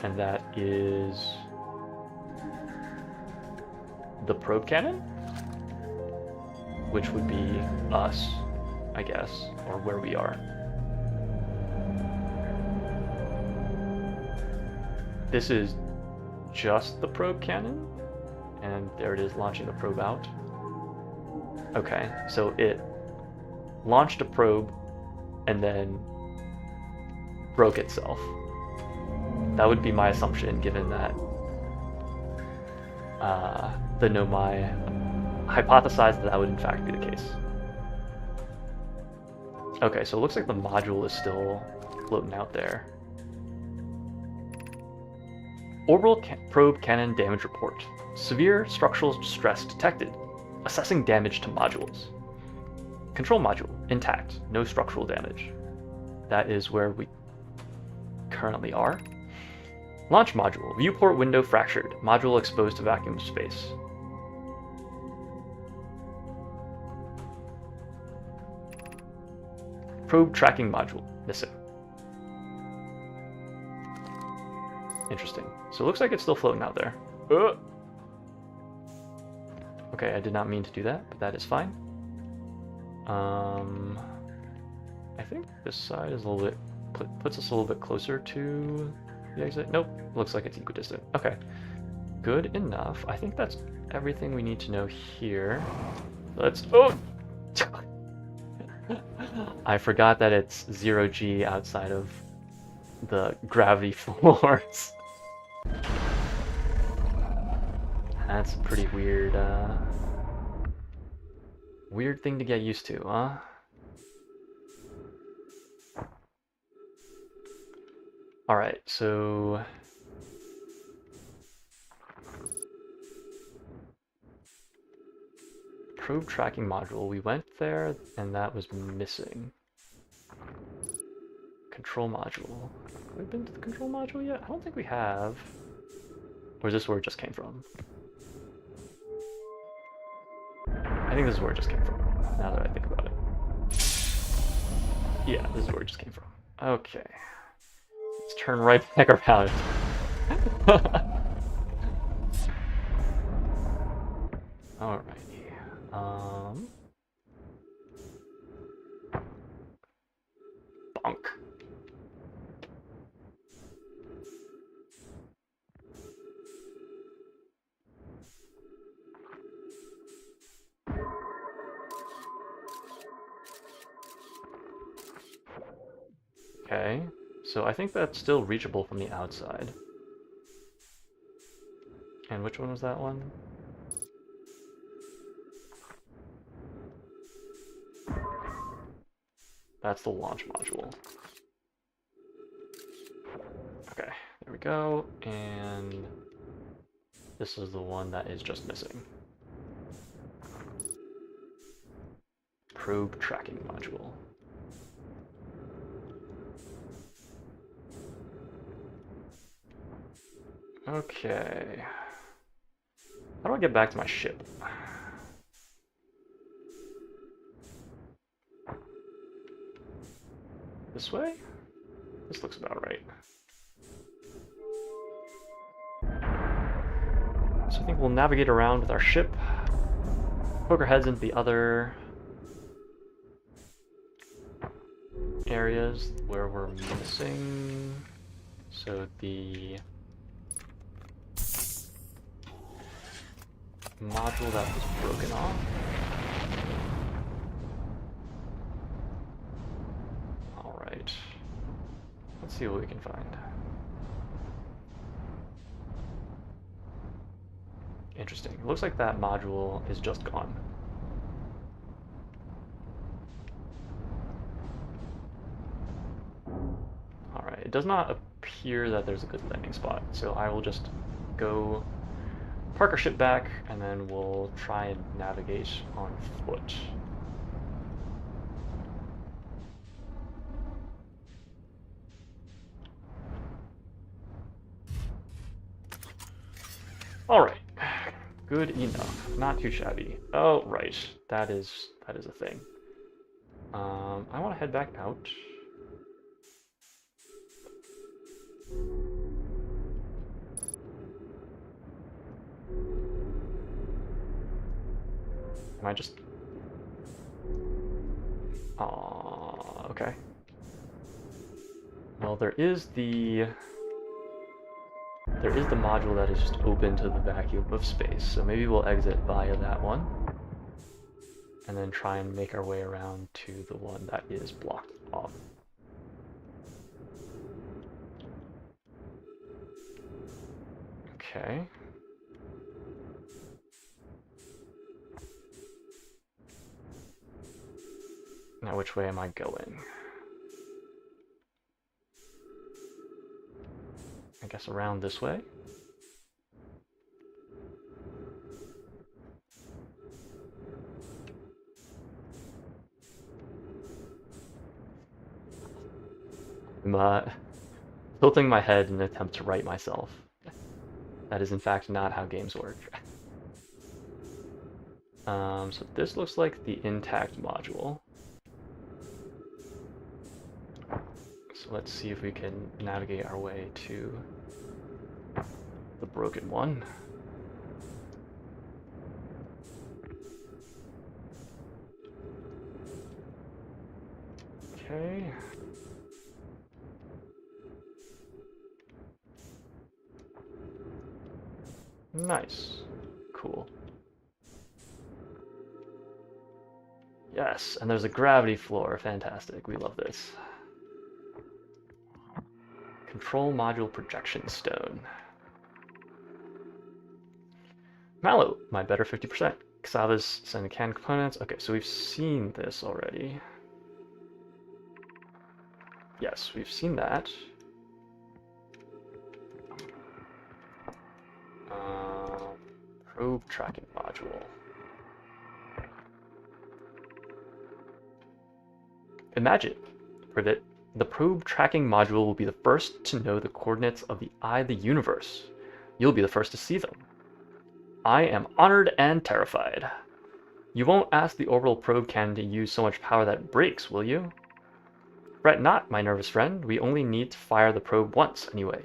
And that is the probe cannon? Which would be us, I guess, or where we are. This is just the probe cannon, and there it is launching the probe out. Okay, so it launched a probe and then broke itself. That would be my assumption, given that the Nomai hypothesized that would in fact be the case. Okay, so it looks like the module is still floating out there. Orbital probe cannon damage report. Severe structural stress detected. Assessing damage to modules. Control module, intact, no structural damage. That is where we currently are. Launch module, viewport window fractured, module exposed to vacuum space. Probe tracking module, missing. Interesting. So it looks like it's still floating out there. Okay, I did not mean to do that, but that is fine. I think this side is a little bit, puts us a little bit closer to the exit. Nope, looks like it's equidistant. Okay, good enough. I think that's everything we need to know here. Let's, I forgot that it's 0G outside of the gravity floors. That's a pretty weird, weird thing to get used to, huh? Alright, so probe tracking module. We went there and that was missing. Control module. Have we been to the control module yet? I don't think we have. Or is this where it just came from? I think this is where it just came from, now that I think about it. Yeah, this is where it just came from. Okay. Let's turn right back around. Alrighty. Bonk. Okay, so I think that's still reachable from the outside. And which one was that one? That's the launch module. Okay, there we go, and this is the one that is just missing. Probe tracking module. Okay. How do I get back to my ship? This way? This looks about right. So I think we'll navigate around with our ship, poke our heads into the other areas where we're missing. So the module that was broken off. Alright. Let's see what we can find. Interesting. It looks like that module is just gone. Alright, it does not appear that there's a good landing spot, so I will just go park our ship back, and then we'll try and navigate on foot. Alright. Good enough. Not too shabby. Oh, right. That is a thing. I want to head back out. Am I just... okay. Well, there is the module that is just open to the vacuum of space, so maybe we'll exit via that one, and then try and make our way around to the one that is blocked off. Okay. Now which way am I going? I guess around this way? I'm tilting my head in an attempt to right myself. That is in fact not how games work. So this looks like the intact module. So let's see if we can navigate our way to the broken one. Okay. Nice. Cool. Yes, and there's a gravity floor. Fantastic. We love this. Control module projection stone. Mallow, my better 50%. Qyuuzy's sending canned components. Okay, so we've seen this already. Yes, we've seen that. Probe tracking module. Imagine, Privet, the probe tracking module will be the first to know the coordinates of the eye of the universe. You'll be the first to see them. I am honored and terrified. You won't ask the orbital probe cannon to use so much power that it breaks, will you? Fret not, my nervous friend. We only need to fire the probe once, anyway.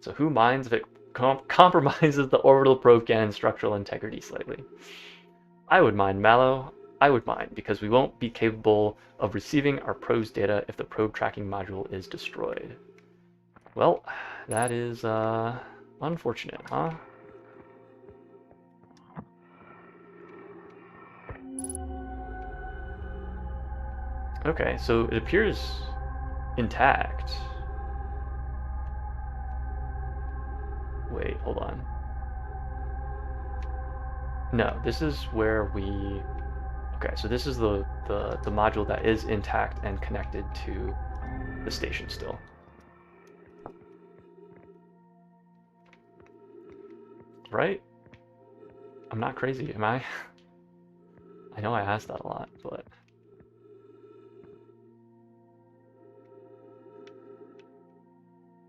So who minds if it compromises the orbital probe cannon's structural integrity slightly? I would mind, Mallow. I would mind, because we won't be capable of receiving our probe's data if the probe tracking module is destroyed. Well, that is, unfortunate, huh? Okay, so it appears intact. Wait, hold on. No, this is where we... Okay, so this is the module that is intact and connected to the station still. Right? I'm not crazy, am I? I know I asked that a lot, but...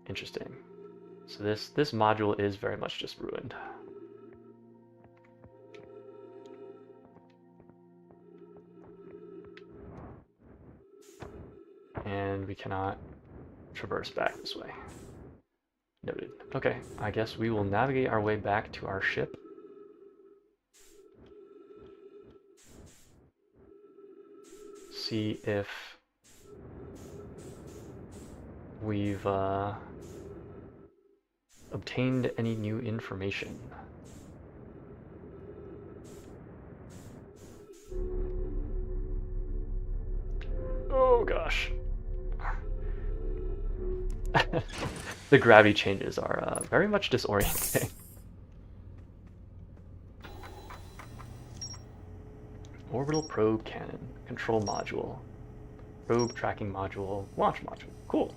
Interesting. So this module is very much just ruined. And we cannot traverse back this way. Noted. Okay, I guess we will navigate our way back to our ship. See if we've obtained any new information. Oh gosh. The gravity changes are very much disorienting. Orbital probe cannon, control module, probe tracking module, launch module. Cool.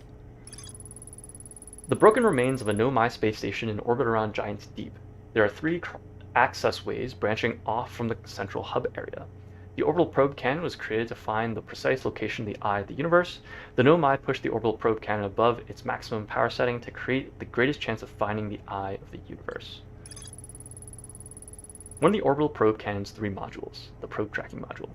The broken remains of a Nomai space station in orbit around Giant's Deep. There are 3 access ways branching off from the central hub area. The orbital probe cannon was created to find the precise location of the eye of the universe. The Nomai pushed the orbital probe cannon above its maximum power setting to create the greatest chance of finding the eye of the universe. One of the orbital probe cannon's 3 modules, the probe tracking module.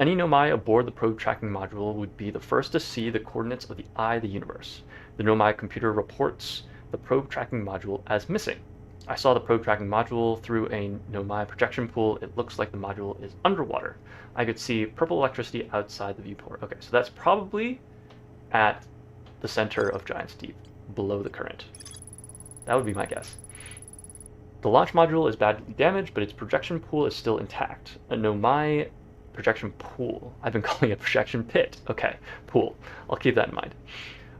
Any Nomai aboard the probe tracking module would be the first to see the coordinates of the eye of the universe. The Nomai computer reports the probe tracking module as missing. I saw the probe tracking module through a Nomai projection pool. It looks like the module is underwater. I could see purple electricity outside the viewport. Okay, so that's probably at the center of Giant's Deep, below the current. That would be my guess. The launch module is badly damaged, but its projection pool is still intact. A Nomai projection pool. I've been calling it projection pit. Okay, pool. I'll keep that in mind.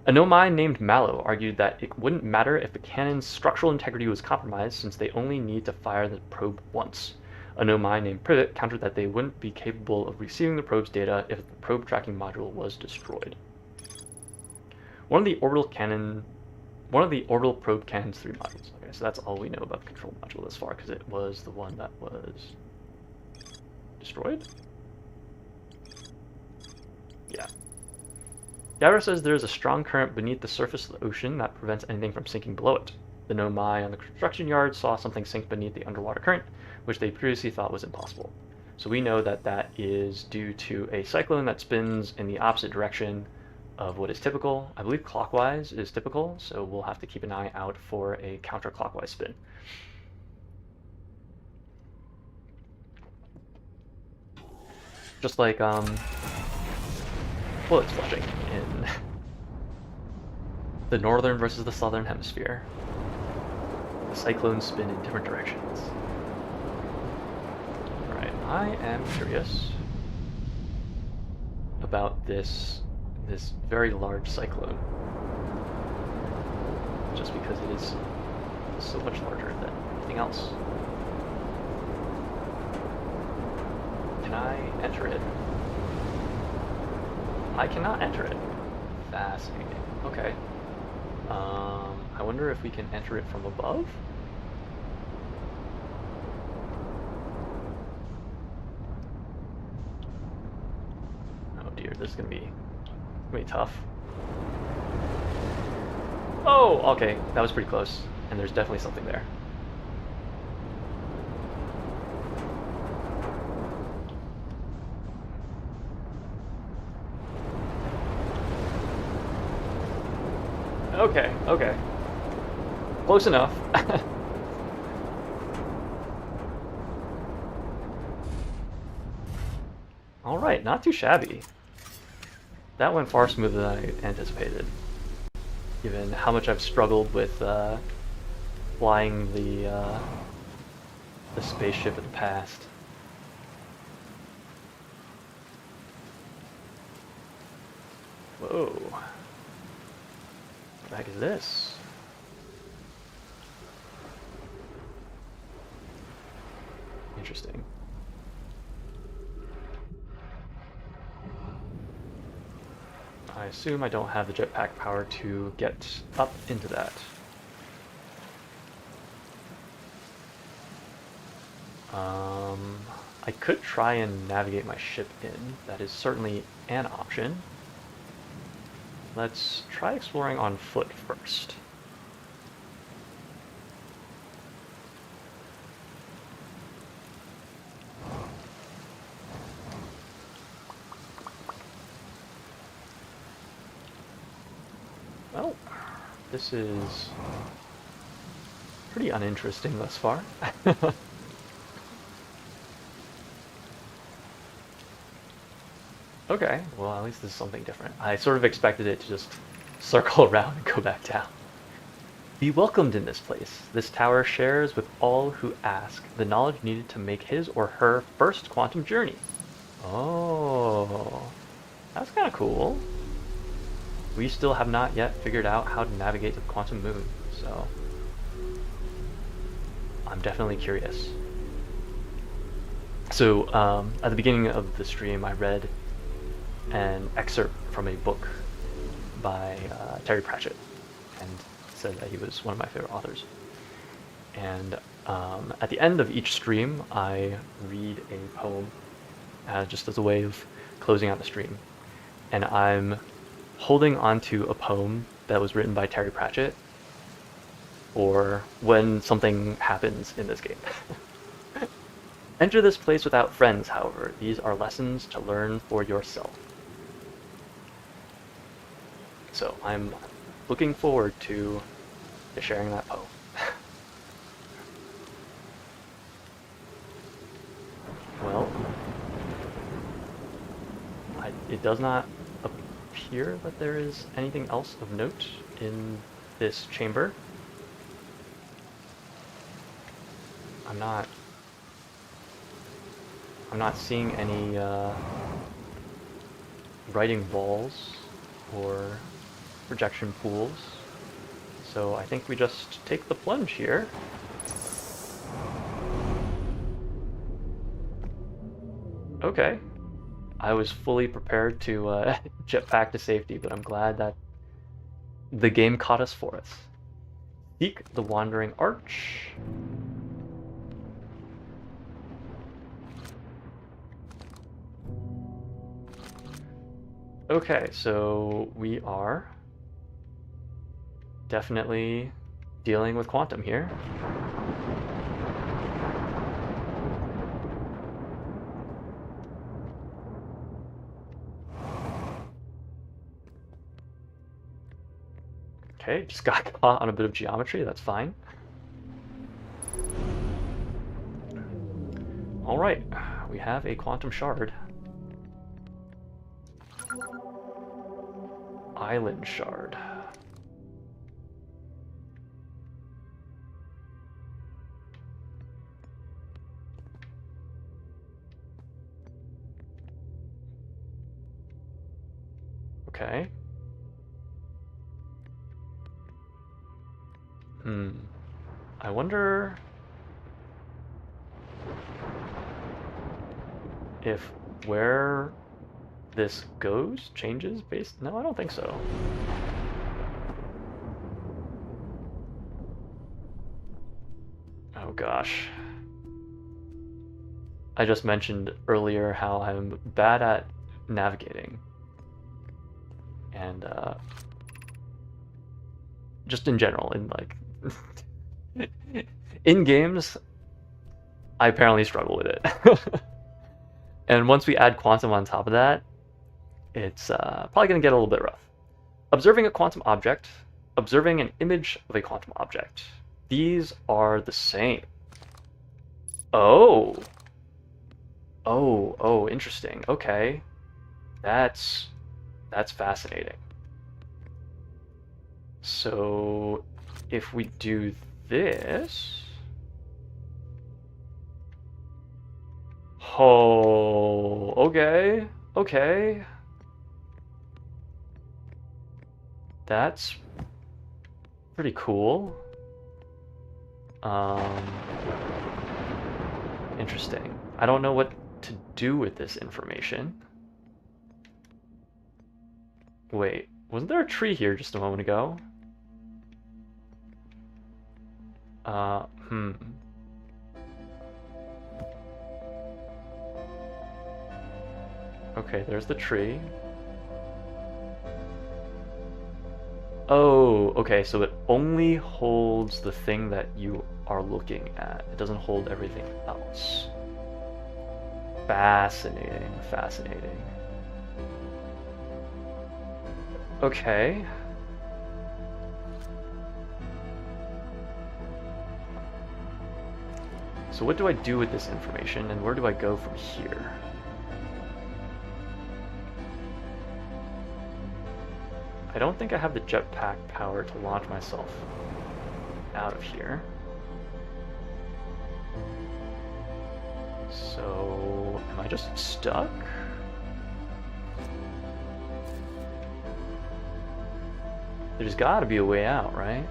A Nomai named Mallow argued that it wouldn't matter if the cannon's structural integrity was compromised since they only need to fire the probe once. A Nomai named Privet countered that they wouldn't be capable of receiving the probe's data if the probe tracking module was destroyed. One of the orbital probe cannon's 3 modules. Okay, so that's all we know about the control module thus far, because it was the one that was destroyed? Yeah. Yara says there is a strong current beneath the surface of the ocean that prevents anything from sinking below it. The Nomai on the construction yard saw something sink beneath the underwater current, which they previously thought was impossible. So we know that that is due to a cyclone that spins in the opposite direction of what is typical. I believe clockwise is typical, so we'll have to keep an eye out for a counterclockwise spin. Just like bullets flushing in the northern versus the southern hemisphere. The cyclones spin in different directions. Alright, I am curious about this very large cyclone. Just because it is so much larger than anything else. Can I enter it? I cannot enter it. Fascinating. Okay. I wonder if we can enter it from above? Oh dear, this is gonna be Gonna be tough. Oh, okay, that was pretty close. And there's definitely something there. Okay, okay. Close enough. Alright, not too shabby. That went far smoother than I anticipated, given how much I've struggled with flying the spaceship in the past. Whoa. What the heck is this? Interesting. I assume I don't have the jetpack power to get up into that. I could try and navigate my ship in. That is certainly an option. Let's try exploring on foot first. Well, this is pretty uninteresting thus far. Okay, well at least this is something different. I sort of expected it to just circle around and go back down. Be welcomed in this place. This tower shares with all who ask the knowledge needed to make his or her first quantum journey. Oh, that's kind of cool. We still have not yet figured out how to navigate the quantum moon, so I'm definitely curious. So at the beginning of the stream, I read an excerpt from a book by Terry Pratchett, and said that he was one of my favorite authors. And at the end of each stream, I read a poem just as a way of closing out the stream. And I'm holding onto a poem that was written by Terry Pratchett, or when something happens in this game. Enter this place without friends, however. These are lessons to learn for yourself. So I'm looking forward to sharing that poem. Well, it does not appear that there is anything else of note in this chamber. I'm not seeing any writing walls or projection pools, so I think we just take the plunge here. Okay, I was fully prepared to jetpack to safety, but I'm glad that the game caught us for us. Seek the Wandering Arch. Okay, so we are definitely dealing with quantum here. Okay, just got caught on a bit of geometry, that's fine. Alright, we have a quantum shard. Island shard. Okay. I wonder if where this goes changes based... No, I don't think so. Oh gosh. I just mentioned earlier how I'm bad at navigating. And just in general, in like in games, I apparently struggle with it. And once we add quantum on top of that, it's probably going to get a little bit rough. Observing a quantum object, observing an image of a quantum object. These are the same. Oh. Oh, interesting. Okay. That's fascinating. So if we do this... Oh, okay. Okay. That's pretty cool. Interesting. I don't know what to do with this information. Wait, wasn't there a tree here just a moment ago? Okay, there's the tree. Oh, okay, so it only holds the thing that you are looking at. It doesn't hold everything else. Fascinating, fascinating. Okay. So what do I do with this information, and where do I go from here? I don't think I have the jetpack power to launch myself out of here. So, am I just stuck? There's gotta be a way out, right?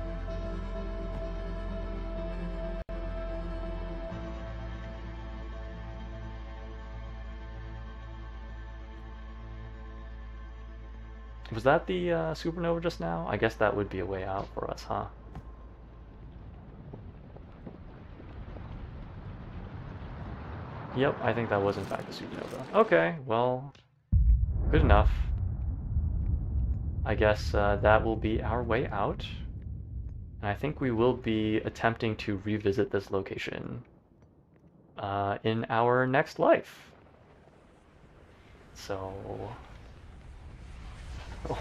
Was that the supernova just now? I guess that would be a way out for us, huh? Yep, I think that was in fact a supernova. Okay, well, good enough. I guess that will be our way out. And I think we will be attempting to revisit this location in our next life. So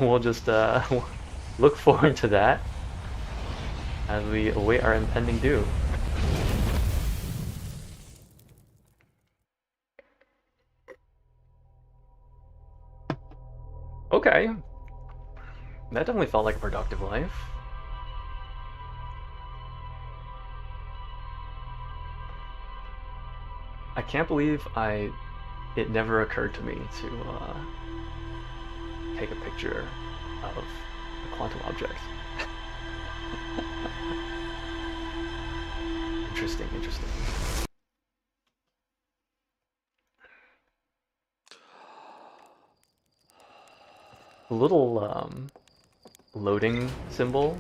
we'll just look forward to that as we await our impending doom. Okay. That definitely felt like a productive life. I can't believe it never occurred to me to take a picture of a quantum object. Interesting, interesting. A little loading symbol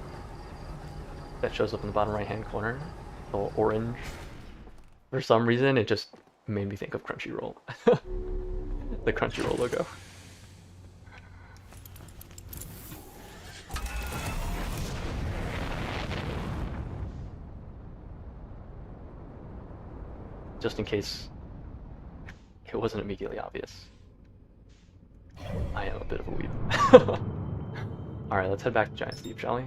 that shows up in the bottom right hand corner, a little orange. For some reason, it just made me think of Crunchyroll. The Crunchyroll logo. Just in case it wasn't immediately obvious. I am a bit of a weeb. Alright, let's head back to Giant's Deep, shall we?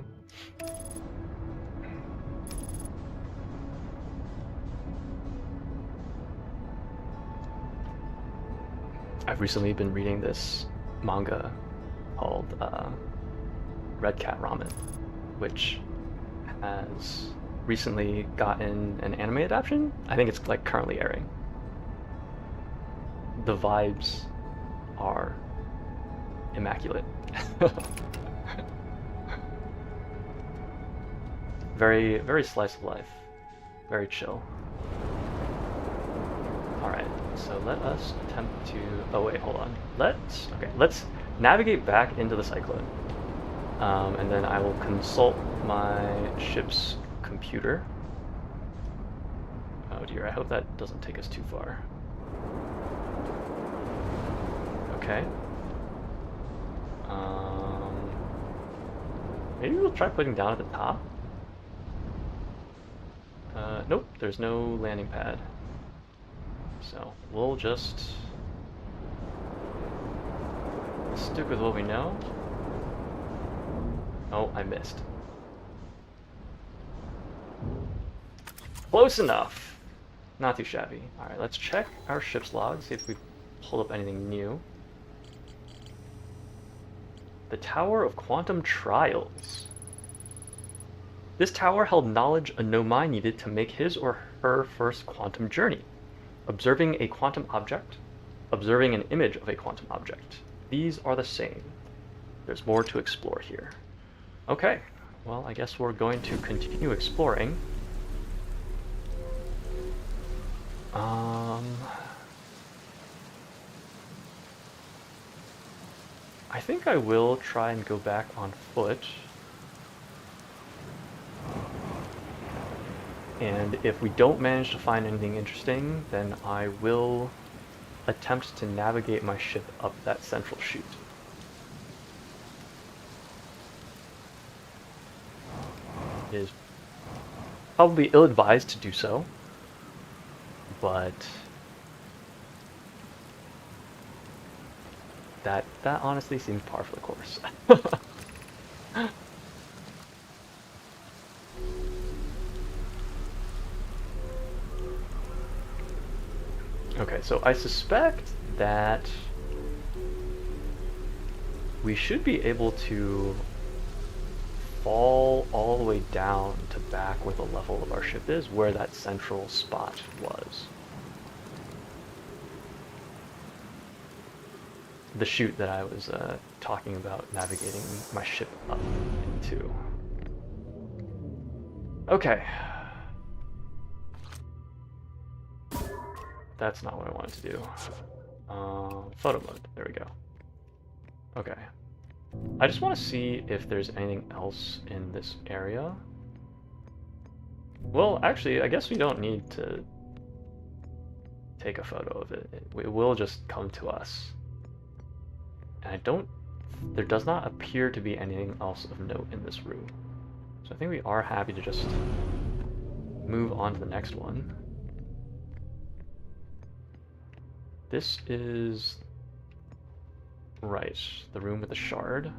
I've recently been reading this manga called Red Cat Ramen, which has recently gotten an anime adaptation. I think it's like currently airing. The vibes are immaculate. Very, very slice of life. Very chill. Alright, so let us attempt to... Oh wait, hold on. Let's navigate back into the cyclone. And then I will consult my ship's computer. Oh dear, I hope that doesn't take us too far. Okay. Maybe we'll try putting down at the top. Nope, there's no landing pad. So we'll just stick with what we know. Oh, I missed. Close enough. Not too shabby. Alright, let's check our ship's log, see if we've pulled up anything new. The Tower of Quantum Trials. This tower held knowledge a Nomai needed to make his or her first quantum journey. Observing a quantum object, observing an image of a quantum object. These are the same. There's more to explore here. Okay, well, I guess we're going to continue exploring. I think I will try and go back on foot. And if we don't manage to find anything interesting, then I will attempt to navigate my ship up that central chute. It is probably ill-advised to do so, but that honestly seems par for the course. Okay, so I suspect that we should be able to fall all the way down to back where the level of our ship is, where that central spot was. The chute that I was talking about navigating my ship up into. Okay. That's not what I wanted to do. Photo mode, there we go. Okay. I just want to see if there's anything else in this area. Well, actually, I guess we don't need to take a photo of it. It will just come to us. And there does not appear to be anything else of note in this room. So I think we are happy to just move on to the next one. This is, right, the room with the shard.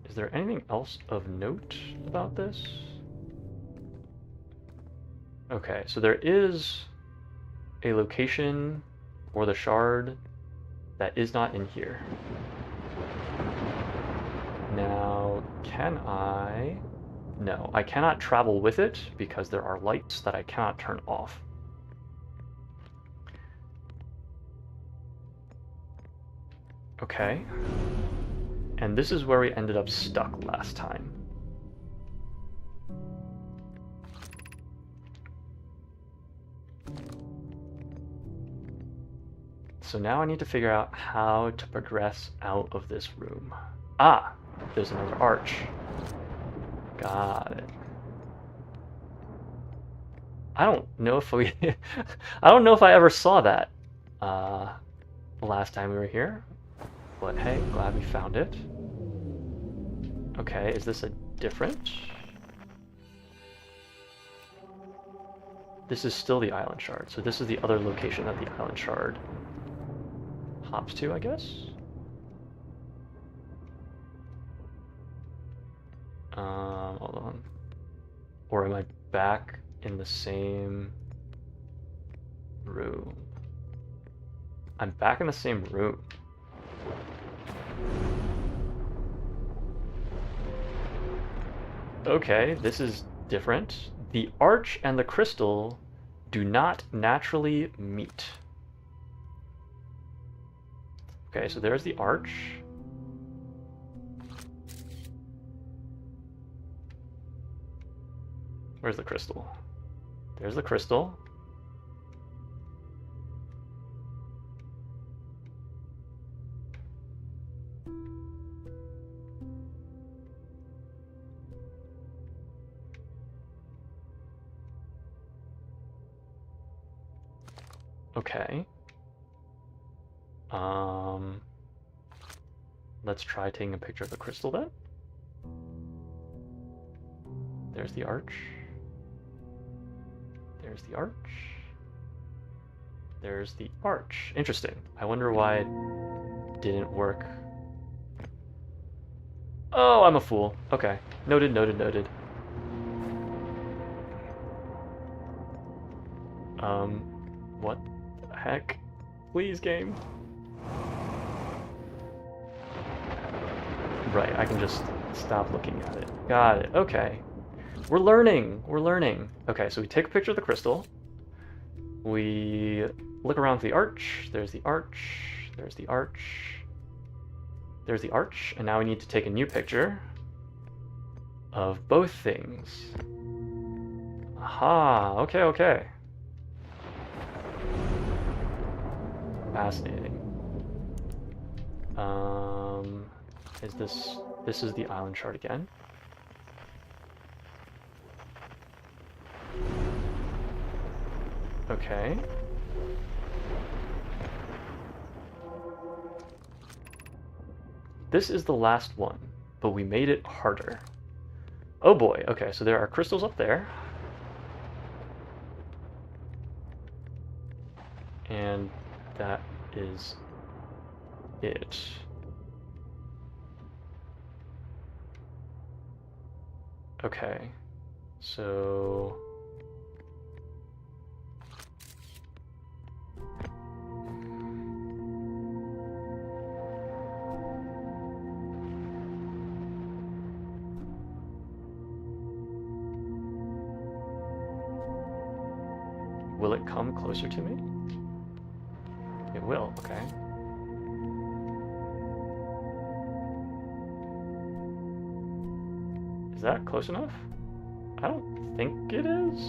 Is there anything else of note about this? Okay, so there is a location for the shard that is not in here. Now, can I? No, I cannot travel with it because there are lights that I cannot turn off. Okay. And this is where we ended up stuck last time. So now I need to figure out how to progress out of this room. Ah, there's another arch. Got it. I don't know if we... I don't know if I ever saw that last time we were here. But hey, glad we found it. Okay, is this a different? This is still the island shard, so this is the other location that the island shard hops to, I guess? Hold on. Or am I back in the same room? I'm back in the same room. Okay, this is different. The arch and the crystal do not naturally meet. Okay, so there's the arch. Where's the crystal? There's the crystal. Okay. Let's try taking a picture of the crystal then. There's the arch. There's the arch. There's the arch. Interesting. I wonder why it didn't work. Oh, I'm a fool. Okay. Noted, noted, noted. What the heck? Please, game. Right, I can just stop looking at it. Got it. Okay. We're learning. We're learning. Okay, so we take a picture of the crystal. We look around for the arch. There's the arch. There's the arch. There's the arch. And now we need to take a new picture of both things. Aha. Okay, okay. Fascinating. Is this is the island chart again? Okay. This is the last one, but we made it harder. Oh boy, okay, so there are crystals up there. And that is it. Okay, so... Will it come closer to me? It will, okay. Is that close enough? I don't think it is.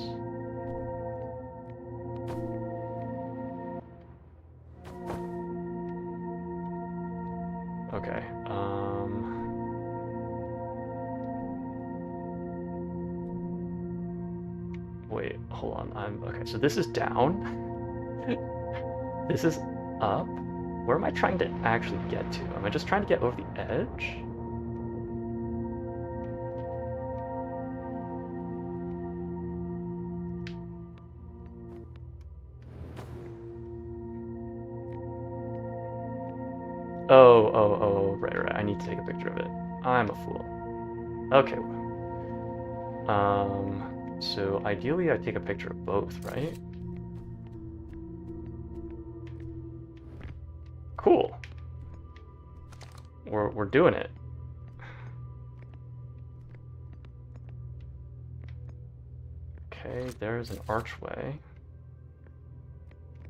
Okay, wait, hold on, okay, so this is down. This is up. Where am I trying to actually get to? Am I just trying to get over the edge? Oh, right, I need to take a picture of it. I'm a fool. Okay. So ideally I take a picture of both, right? Cool. We're doing it. Okay, there's an archway.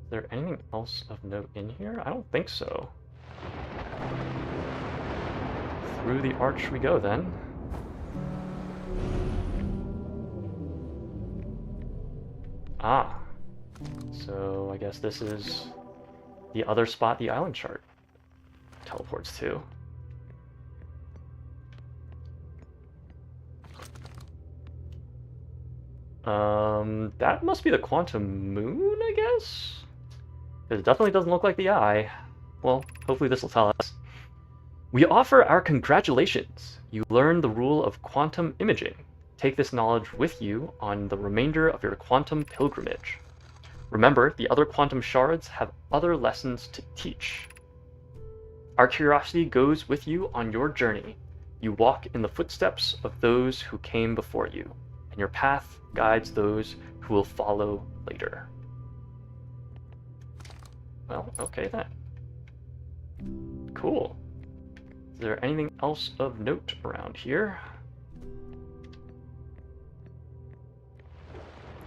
Is there anything else of note in here? I don't think so. Through the arch we go then. Ah. So I guess this is the other spot the island chart teleports to. That must be the quantum moon, I guess? It definitely doesn't look like the eye. Well, hopefully this will tell us. We offer our congratulations. You learned the rule of quantum imaging. Take this knowledge with you on the remainder of your quantum pilgrimage. Remember, the other quantum shards have other lessons to teach. Our curiosity goes with you on your journey. You walk in the footsteps of those who came before you, and your path guides those who will follow later. Well, okay then. Cool. Is there anything else of note around here?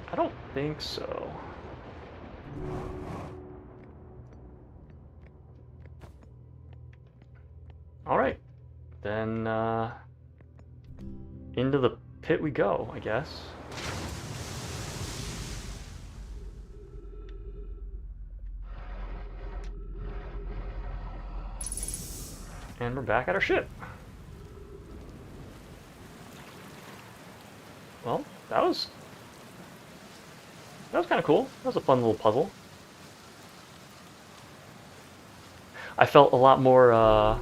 I don't think so. Alright, then into the pit we go, I guess. And we're back at our ship. Well, that was kind of cool. That was a fun little puzzle. I felt a lot more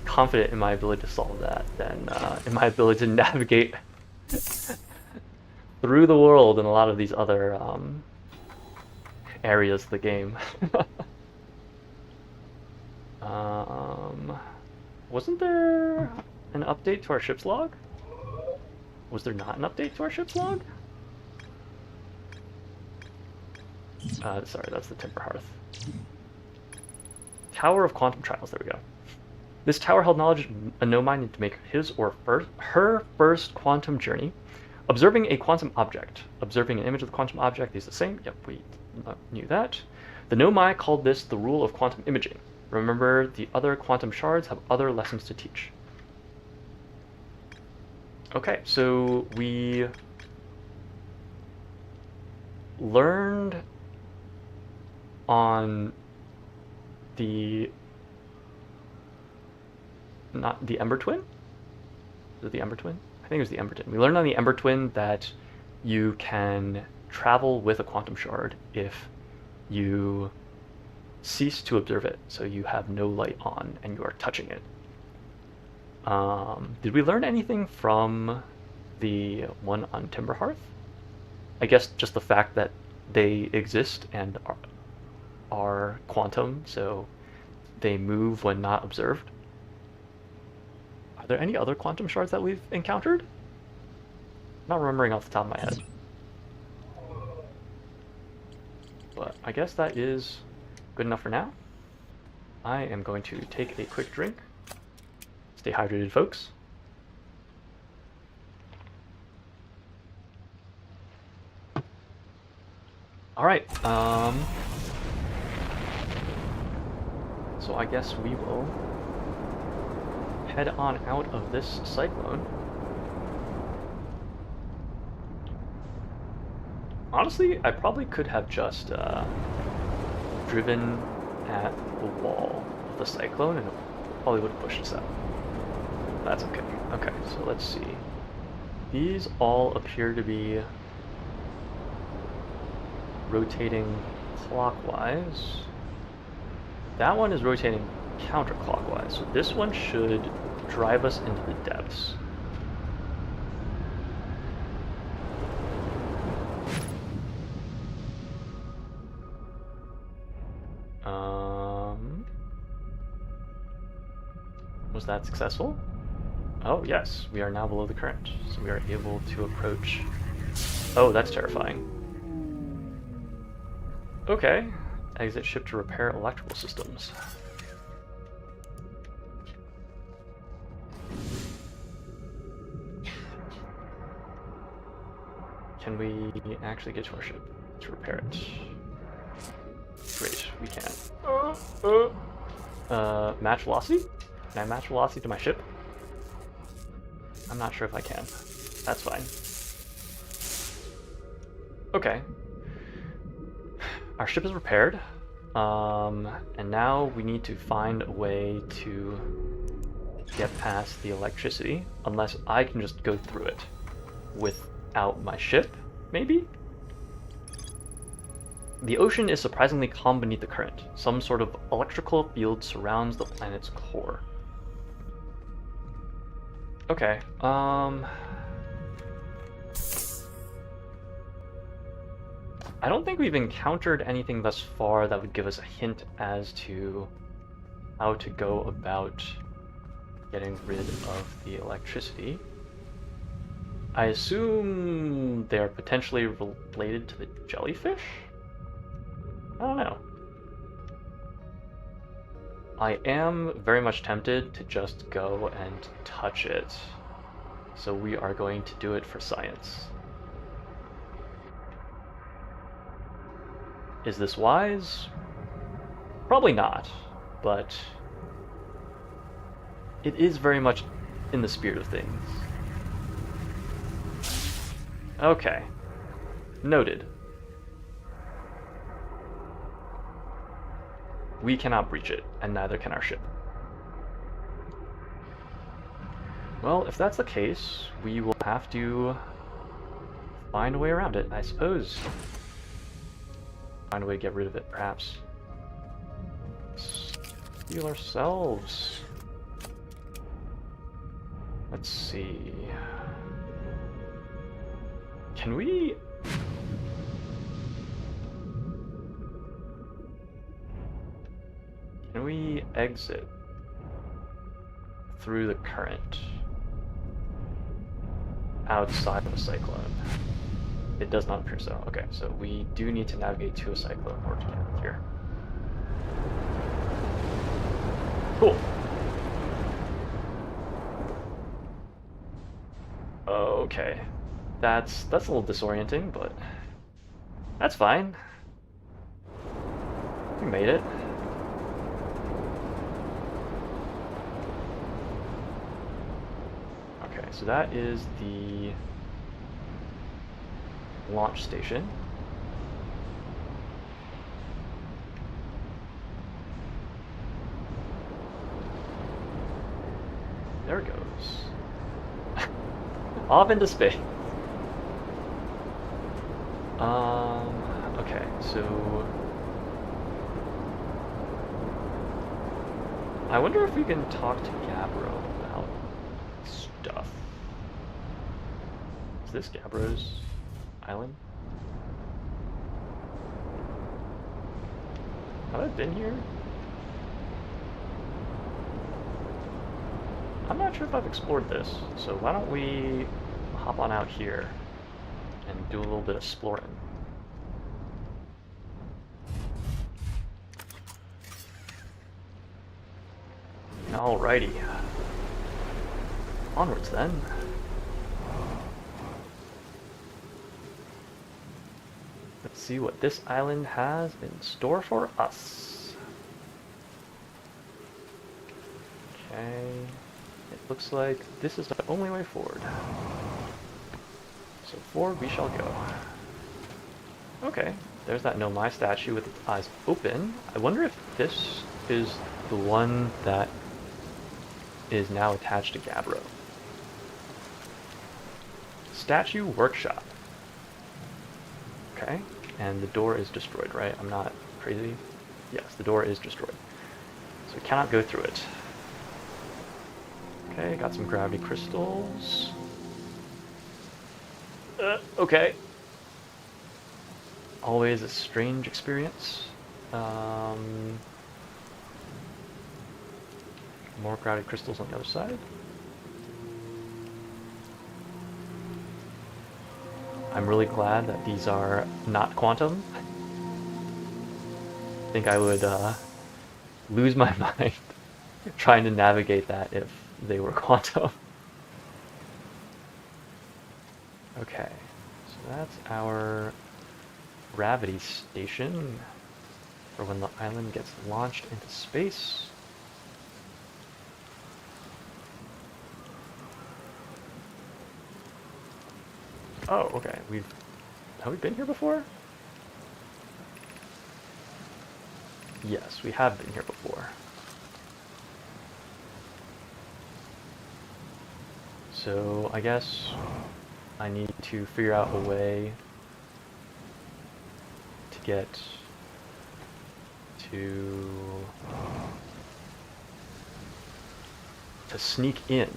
confident in my ability to solve that than in my ability to navigate through the world in a lot of these other areas of the game. Wasn't there an update to our ship's log? Was there not an update to our ship's log? Sorry, that's the timber hearth. Tower of Quantum Trials, there we go. This tower held knowledge a no-mind needed to make his or her first quantum journey. Observing a quantum object. Observing an image of the quantum object is the same. Yep, we knew that. The Nomai called this the rule of quantum imaging. Remember, the other quantum shards have other lessons to teach. Okay, so we learned on the... not the Ember Twin? Is it the Ember Twin? I think it was the Ember Twin. We learned on the Ember Twin that you can travel with a quantum shard if you cease to observe it, so you have no light on and you are touching it. Did we learn anything from the one on Timber Hearth? I guess just the fact that they exist and are quantum, so they move when not observed. Are there any other quantum shards that we've encountered? Not remembering off the top of my head. But I guess that is good enough for now. I am going to take a quick drink. Stay hydrated, folks. Alright, so I guess we will head on out of this cyclone. Honestly, I probably could have just driven at the wall of the cyclone and it probably would have pushed us out. That's okay. Okay, so let's see. These all appear to be rotating clockwise. That one is rotating counterclockwise, so this one should drive us into the depths. Was that successful? Oh yes, we are now below the current, so we are able to approach. Oh, that's terrifying. Okay, exit ship to repair electrical systems. Can we actually get to our ship to repair it? Great, we can. Match velocity? Can I match velocity to my ship? I'm not sure if I can. That's fine. Okay. Our ship is repaired. And now we need to find a way to get past the electricity, unless I can just go through it without my ship, maybe? The ocean is surprisingly calm beneath the current. Some sort of electrical field surrounds the planet's core. Okay, I don't think we've encountered anything thus far that would give us a hint as to how to go about getting rid of the electricity. I assume they're potentially related to the jellyfish? I don't know. I am very much tempted to just go and touch it, so we are going to do it for science. Is this wise? Probably not, but it is very much in the spirit of things. Okay. Noted. We cannot breach it, and neither can our ship. Well, if that's the case, we will have to find a way around it, I suppose. Find a way to get rid of it, perhaps. heal ourselves. Let's see. Can we... Can we exit through the current outside of a cyclone? It does not appear so. Okay, so we do need to navigate to a cyclone in order to get here. Cool. Okay. That's a little disorienting, but that's fine. We made it. Okay, so that is the launch station. There it goes. Off into space. Okay, so I wonder if we can talk to Gabbro about stuff. Is this Gabbro's island? Have I been here? I'm not sure if I've explored this, so why don't we hop on out here and do a little bit of exploring. Alrighty. Onwards then. Let's see what this island has in store for us. Okay. It looks like this is the only way forward. So forward we shall go. Okay, there's that No My statue with its eyes open. I wonder if this is the one that is now attached to Gabbro. Statue workshop. Okay, and the door is destroyed, right? I'm not crazy? Yes, the door is destroyed. So we cannot go through it. Okay, got some gravity crystals. Okay. Always a strange experience. More gravity crystals on the other side. I'm really glad that these are not quantum. I think I would lose my mind trying to navigate that if they were quantum. Okay, so that's our gravity station for when the island gets launched into space. Oh, okay. Have we been here before? Yes, we have been here before. So I guess I need to figure out a way to get to sneak in.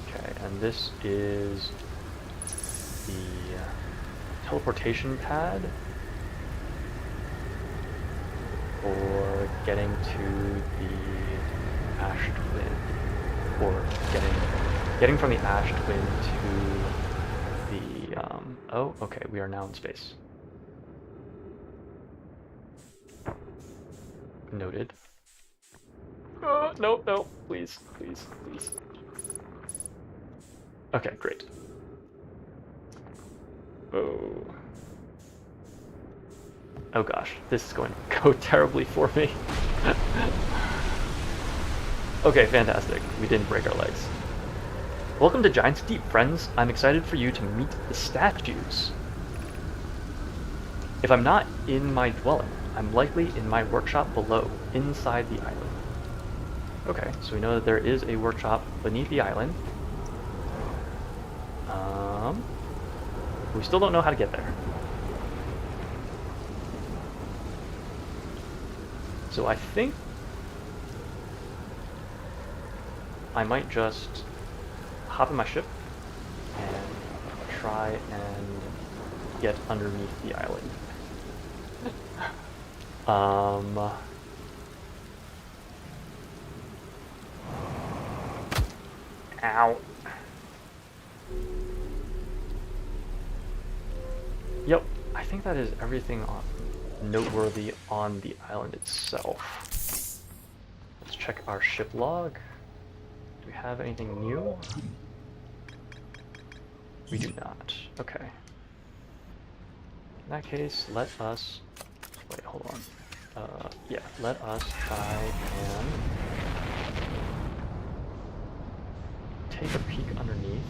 Okay, and this is the teleportation pad for getting to the ash twin, or getting from the ash twin to the oh, okay, we are now in space. Noted. No, no, please, please, please. Okay, great. Oh. Oh gosh, this is going to go terribly for me. Okay, fantastic. We didn't break our legs. Welcome to Giant's Deep, friends. I'm excited for you to meet the statues. If I'm not in my dwelling, I'm likely in my workshop below, inside the island. Okay, so we know that there is a workshop beneath the island. We still don't know how to get there. So I think I might just hop in my ship and try and get underneath the island. Ow. Yep, I think that is everything noteworthy on the island itself. Let's check our ship log. Do we have anything new? We do not. Okay. In that case, let us... Wait, hold on. Yeah, let us try and take a peek underneath.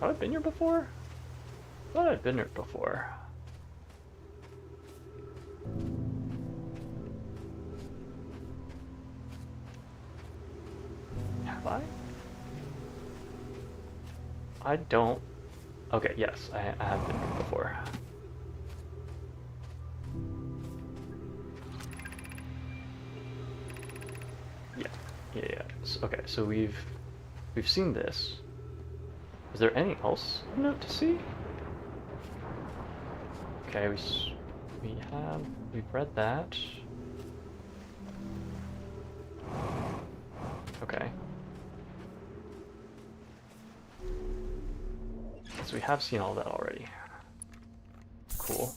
Have I been here before? I thought I'd been here before. Have I? I don't... Okay, yes, I have been here before. Yeah. Okay, so we've seen this. Is there anything else of note to see? Okay, we've read that. Okay. So we have seen all that already. Cool.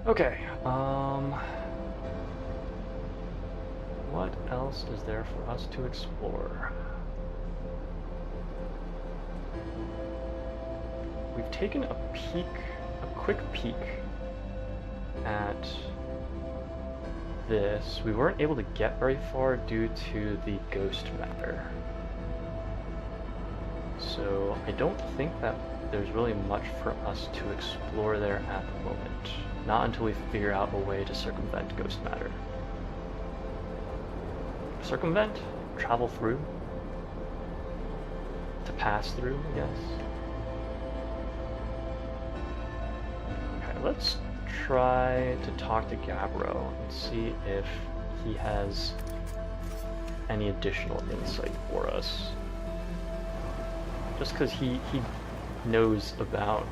Okay, what else is there for us to explore? We've taken a quick peek at this. We weren't able to get very far due to the ghost matter. So I don't think that there's really much for us to explore there at the moment. Not until we figure out a way to circumvent ghost matter. Circumvent? Travel through? To pass through, I guess? Okay, let's try to talk to Gabbro and see if he has any additional insight for us. Just because he knows about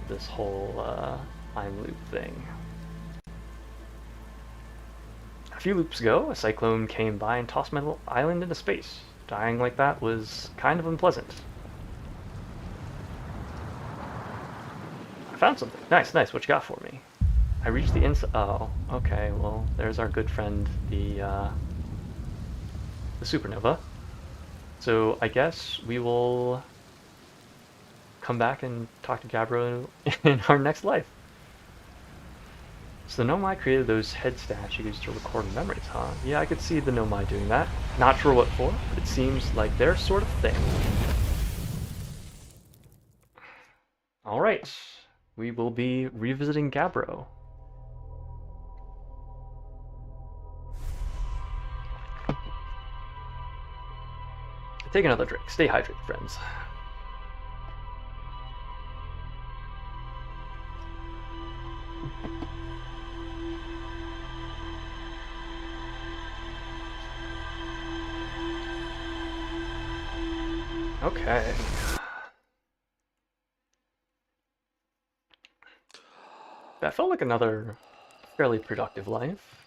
this whole time loop thing. A few loops ago, a cyclone came by and tossed my island into space. Dying like that was kind of unpleasant. I found something. Nice. What you got for me? I reached the inside. Oh, okay. Well, there's our good friend, the supernova. So I guess we will come back and talk to Gabbro in our next life. So the Nomai created those head statues to record memories, huh? Yeah, I could see the Nomai doing that. Not sure what for, but it seems like their sort of thing. Alright, we will be revisiting Gabbro. Take another drink. Stay hydrated, friends. Okay. That felt like another fairly productive life.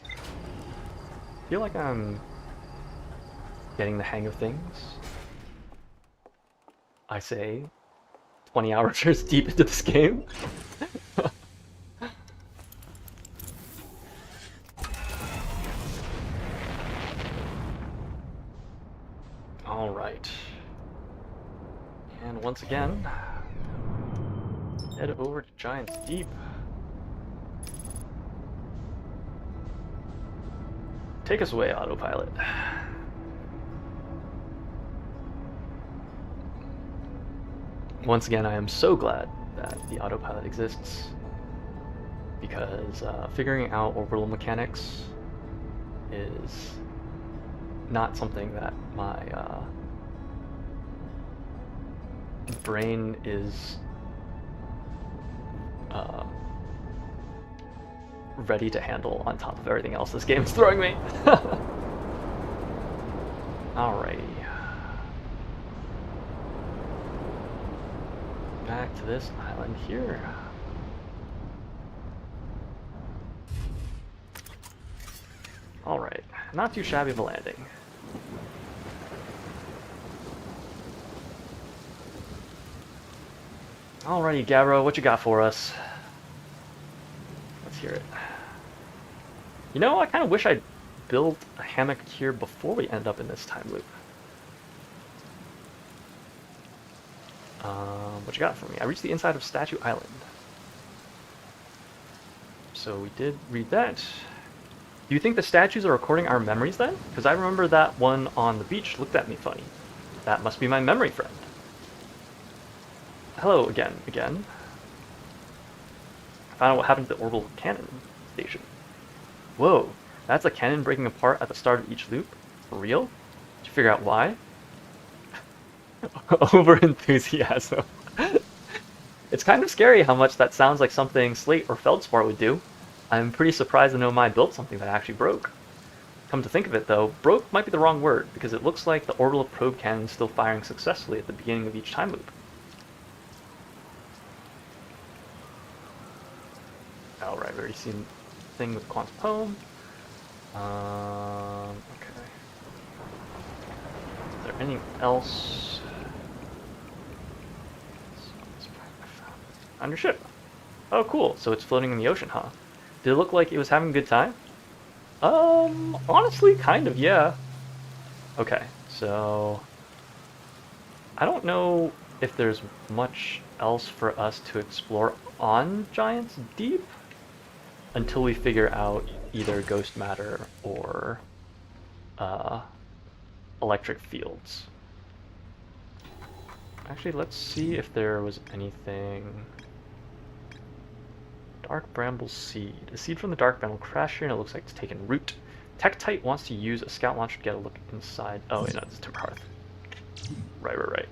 I feel like I'm getting the hang of things. I say 20 hours deep into this game. Alright. And once again, head over to Giant's Deep. Take us away, autopilot. Once again, I am so glad that the autopilot exists, because figuring out orbital mechanics is not something that my brain is ready to handle on top of everything else this game is throwing me. Alrighty. Back to this island here. Alright, not too shabby of a landing. Alrighty, Gabro, what you got for us? Let's hear it. You know, I kind of wish I'd built a hammock here before we ended up in this time loop. What you got for me? I reached the inside of Statue Island. So we did read that. Do you think the statues are recording our memories then? Because I remember that one on the beach looked at me funny. That must be my memory friend. Hello again. I found out what happened to the orbital cannon station. Whoa, that's a cannon breaking apart at the start of each loop? For real? Did you figure out why? Over enthusiasm. It's kind of scary how much that sounds like something Slate or Feldspar would do. I'm pretty surprised to know mine built something that actually broke. Come to think of it though, broke might be the wrong word, because it looks like the orbital probe cannon is still firing successfully at the beginning of each time loop. Alright, we've already seen the thing with Quantum Poem. Okay. Is there anything else? On your ship. Oh, cool. So it's floating in the ocean, huh? Did it look like it was having a good time? Honestly, kind of, yeah. Okay, so I don't know if there's much else for us to explore on Giant's Deep until we figure out either ghost matter or electric fields. Actually, let's see if there was anything. Dark Bramble Seed. A seed from the Dark Bramble crashed here and it looks like it's taken root. Tektite wants to use a scout launcher to get a look inside. Oh, wait, no, this is Timber Hearth. Right.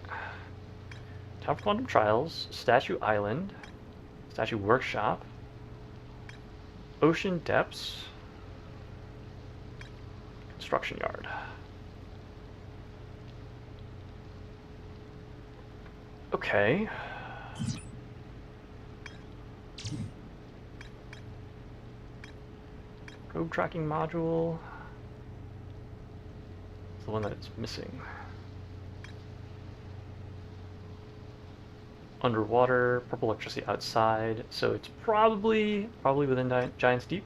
Tower of Quantum Trials, Statue Island, Statue Workshop, Ocean Depths, Construction Yard. Okay. Probe tracking module. It's the one that's missing. Underwater, purple electricity outside, so it's probably within Giant's Deep.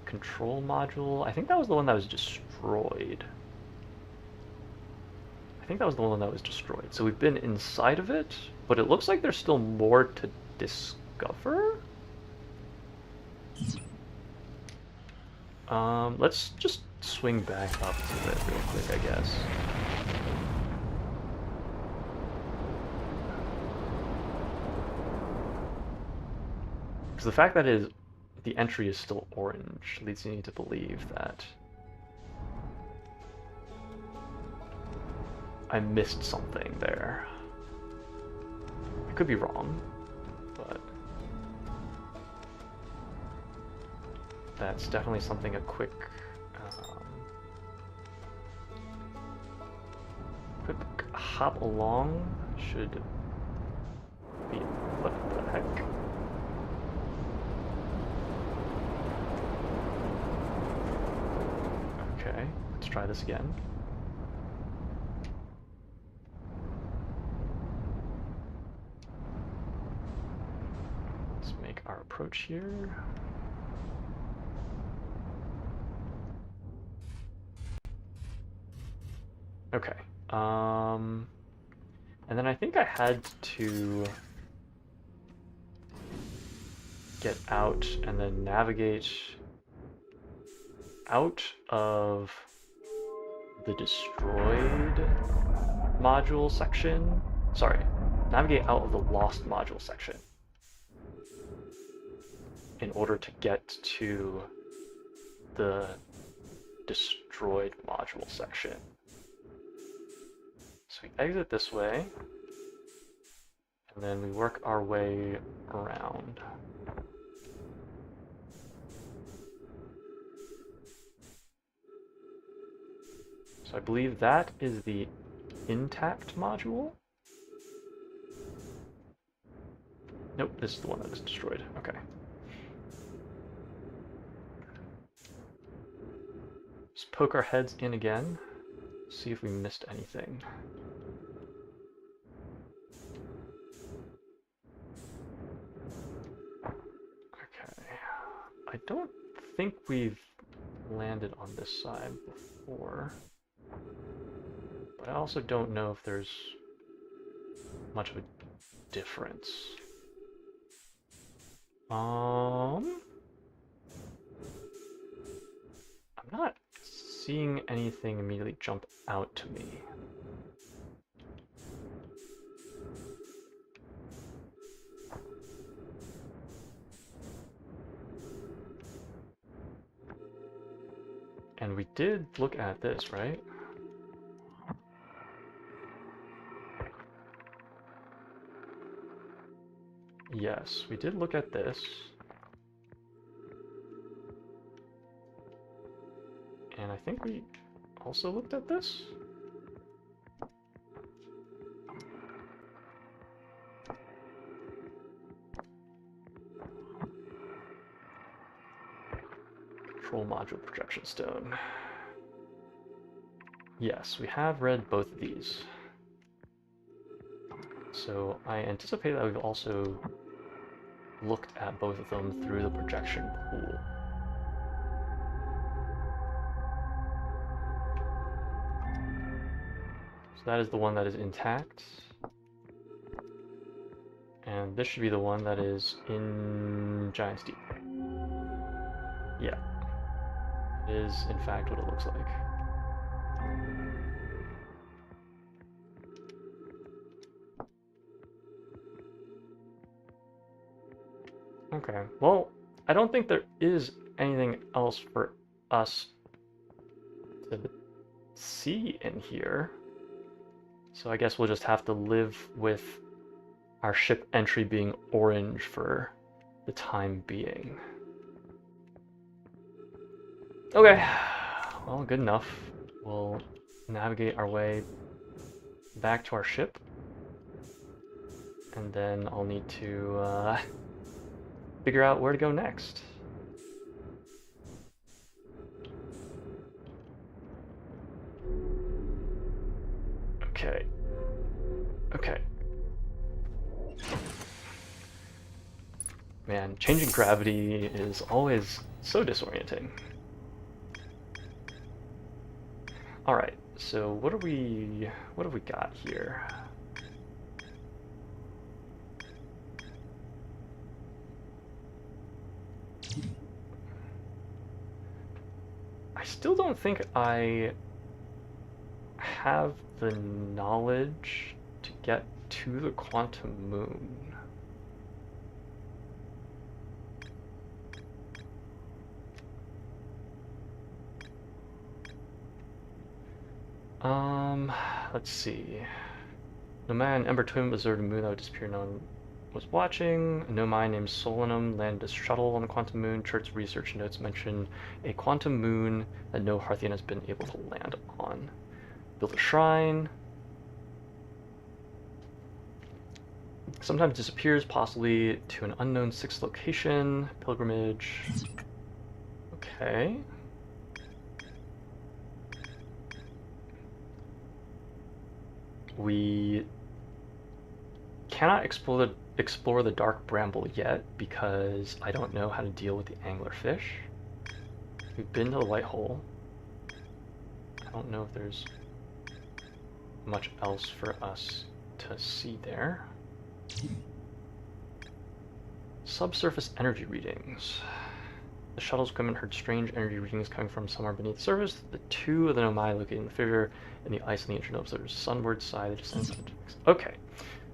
Control module. I think that was the one that was destroyed. So we've been inside of it, but it looks like there's still more to discover. Let's just swing back up to it real quick, I guess. Because the fact that the entry is still orange leads me to believe that I missed something there. I could be wrong, but that's definitely something a quick hop along should be. What the heck? Okay, let's try this again. Let's make our approach here. Okay, and then I think I had to get out and then navigate out of the destroyed module section. Sorry, navigate out of the lost module section in order to get to the destroyed module section. So we exit this way, and then we work our way around. So I believe that is the intact module. Nope, this is the one that is destroyed. Okay. Let's poke our heads in again, see if we missed anything. Okay. I don't think we've landed on this side before, but I also don't know if there's much of a difference. I'm not seeing anything immediately jump out to me. And we did look at this, right? Yes, we did look at this. And I think we also looked at this. Control module projection stone. Yes, we have read both of these. So I anticipate that we've also looked at both of them through the projection pool. So that is the one that is intact. And this should be the one that is in Giant's Deep. Yeah. It is, in fact, what it looks like. Okay, well, I don't think there is anything else for us to see in here. So I guess we'll just have to live with our ship entry being orange for the time being. Okay, well, good enough. We'll navigate our way back to our ship, and then I'll need to figure out where to go next. Okay. Okay. Man, changing gravity is always so disorienting. Alright, so what have we got here? I still don't think I have the knowledge to get to the quantum moon. Let's see. No man, Ember Twin observed a moon that would disappear. No one was watching. A Nomai named Solanum landed a shuttle on the quantum moon. Church's research notes mention a quantum moon that no Hearthian has been able to land on. Build a shrine. Sometimes disappears, possibly to an unknown sixth location. Pilgrimage. Okay. We cannot explore the dark bramble yet because I don't know how to deal with the anglerfish. We've been to the white hole. I don't know if there's much else for us to see there. Subsurface energy readings. The shuttle's equipment heard strange energy readings coming from somewhere beneath the surface. The two of the Nomai located in the fissure in the ice on the internobe's sunward side. Okay,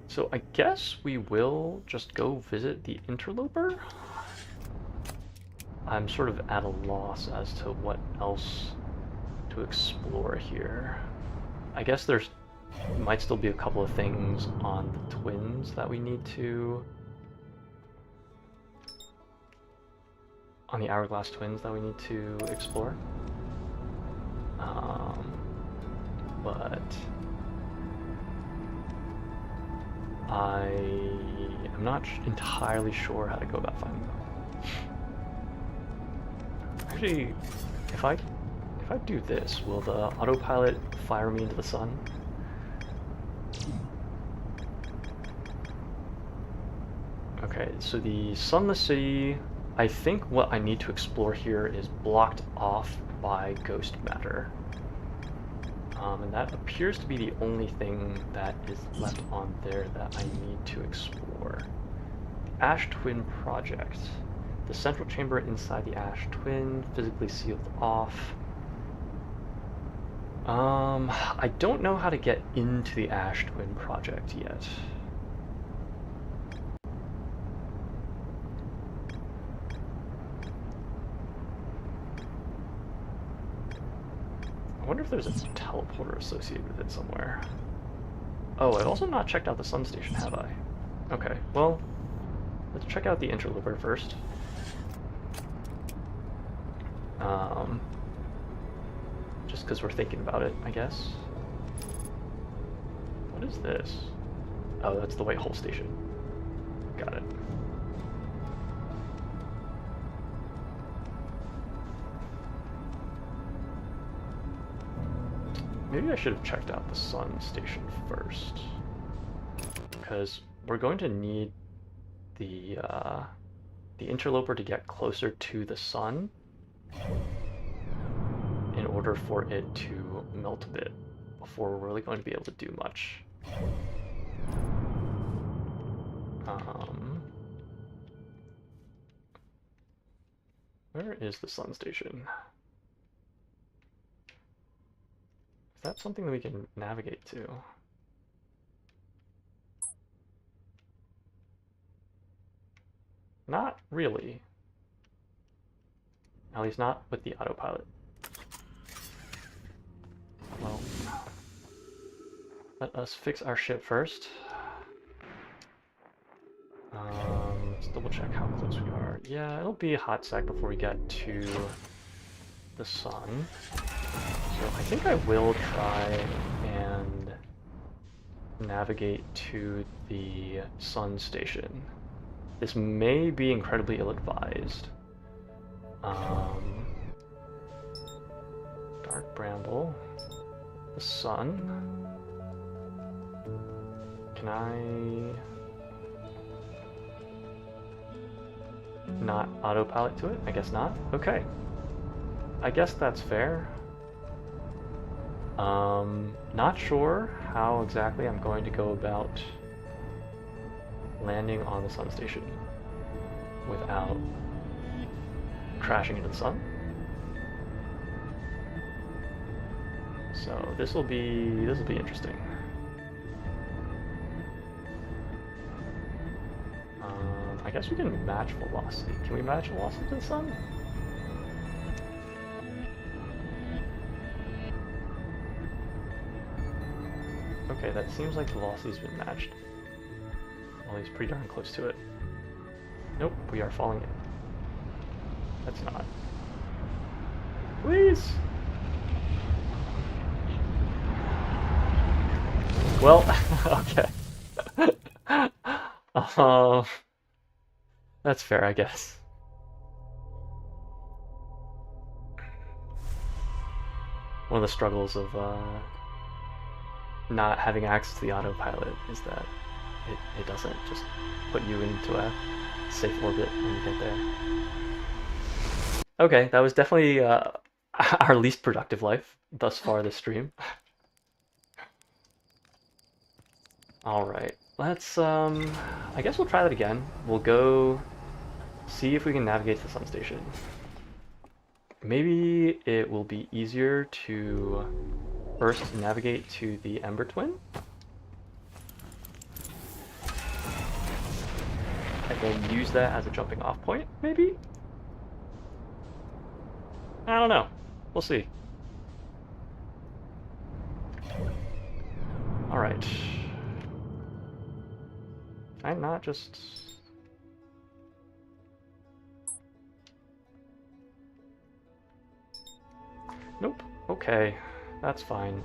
so I guess we will just go visit the interloper. I'm sort of at a loss as to what else to explore here. I guess there's might still be a couple of things on the twins that we need to... on the hourglass twins that we need to explore. But I am not entirely sure how to go about finding them. Actually, if I do this, will the autopilot fire me into the sun? Okay, so the sunless city, I think what I need to explore here is blocked off by ghost matter. And that appears to be the only thing that is left on there that I need to explore. Ash Twin Project. The central chamber inside the Ash Twin, physically sealed off. I don't know how to get into the Ash Twin Project yet. I wonder if there's a teleporter associated with it somewhere. Oh, I've also not checked out the sun station, have I? Okay, well, let's check out the interloper first. Just because we're thinking about it, I guess. What is this? Oh, that's the White Hole Station. Got it. Maybe I should have checked out the sun station first, because we're going to need the interloper to get closer to the sun in order for it to melt a bit before we're really going to be able to do much. Where is the sun station? Is that something that we can navigate to? Not really. At least not with the autopilot. Well, let us fix our ship first. Let's double check how close we are. Yeah, it'll be a hot sec before we get to the sun. So I think I will try and navigate to the sun station. This may be incredibly ill-advised. Dark bramble. The sun. Can I not autopilot to it? I guess not. Okay. I guess that's fair. Not sure how exactly I'm going to go about landing on the sun station without crashing into the sun. So this will be interesting. I guess we can match velocity. Can we match velocity to the sun? Okay, that seems like the velocity's been matched. Well, he's pretty darn close to it. Nope, we are falling in. That's not. Please! Well, okay. That's fair, I guess. One of the struggles of not having access to the autopilot is that it doesn't just put you into a safe orbit when you get there. Okay, that was definitely our least productive life thus far this stream. Alright, let's, I guess we'll try that again. We'll go see if we can navigate to the sun station. Maybe it will be easier to first navigate to the Ember Twin, and then use that as a jumping off point, maybe? I don't know. We'll see. Alright. Can I not just... Nope. Okay. That's fine.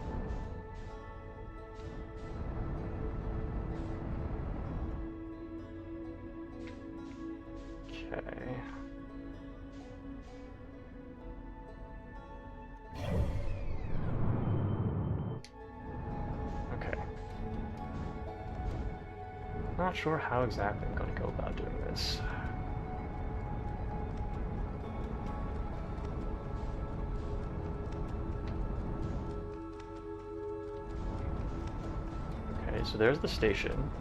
Okay. Okay. Not sure how exactly I'm going to go about doing this. Okay, so there's the station.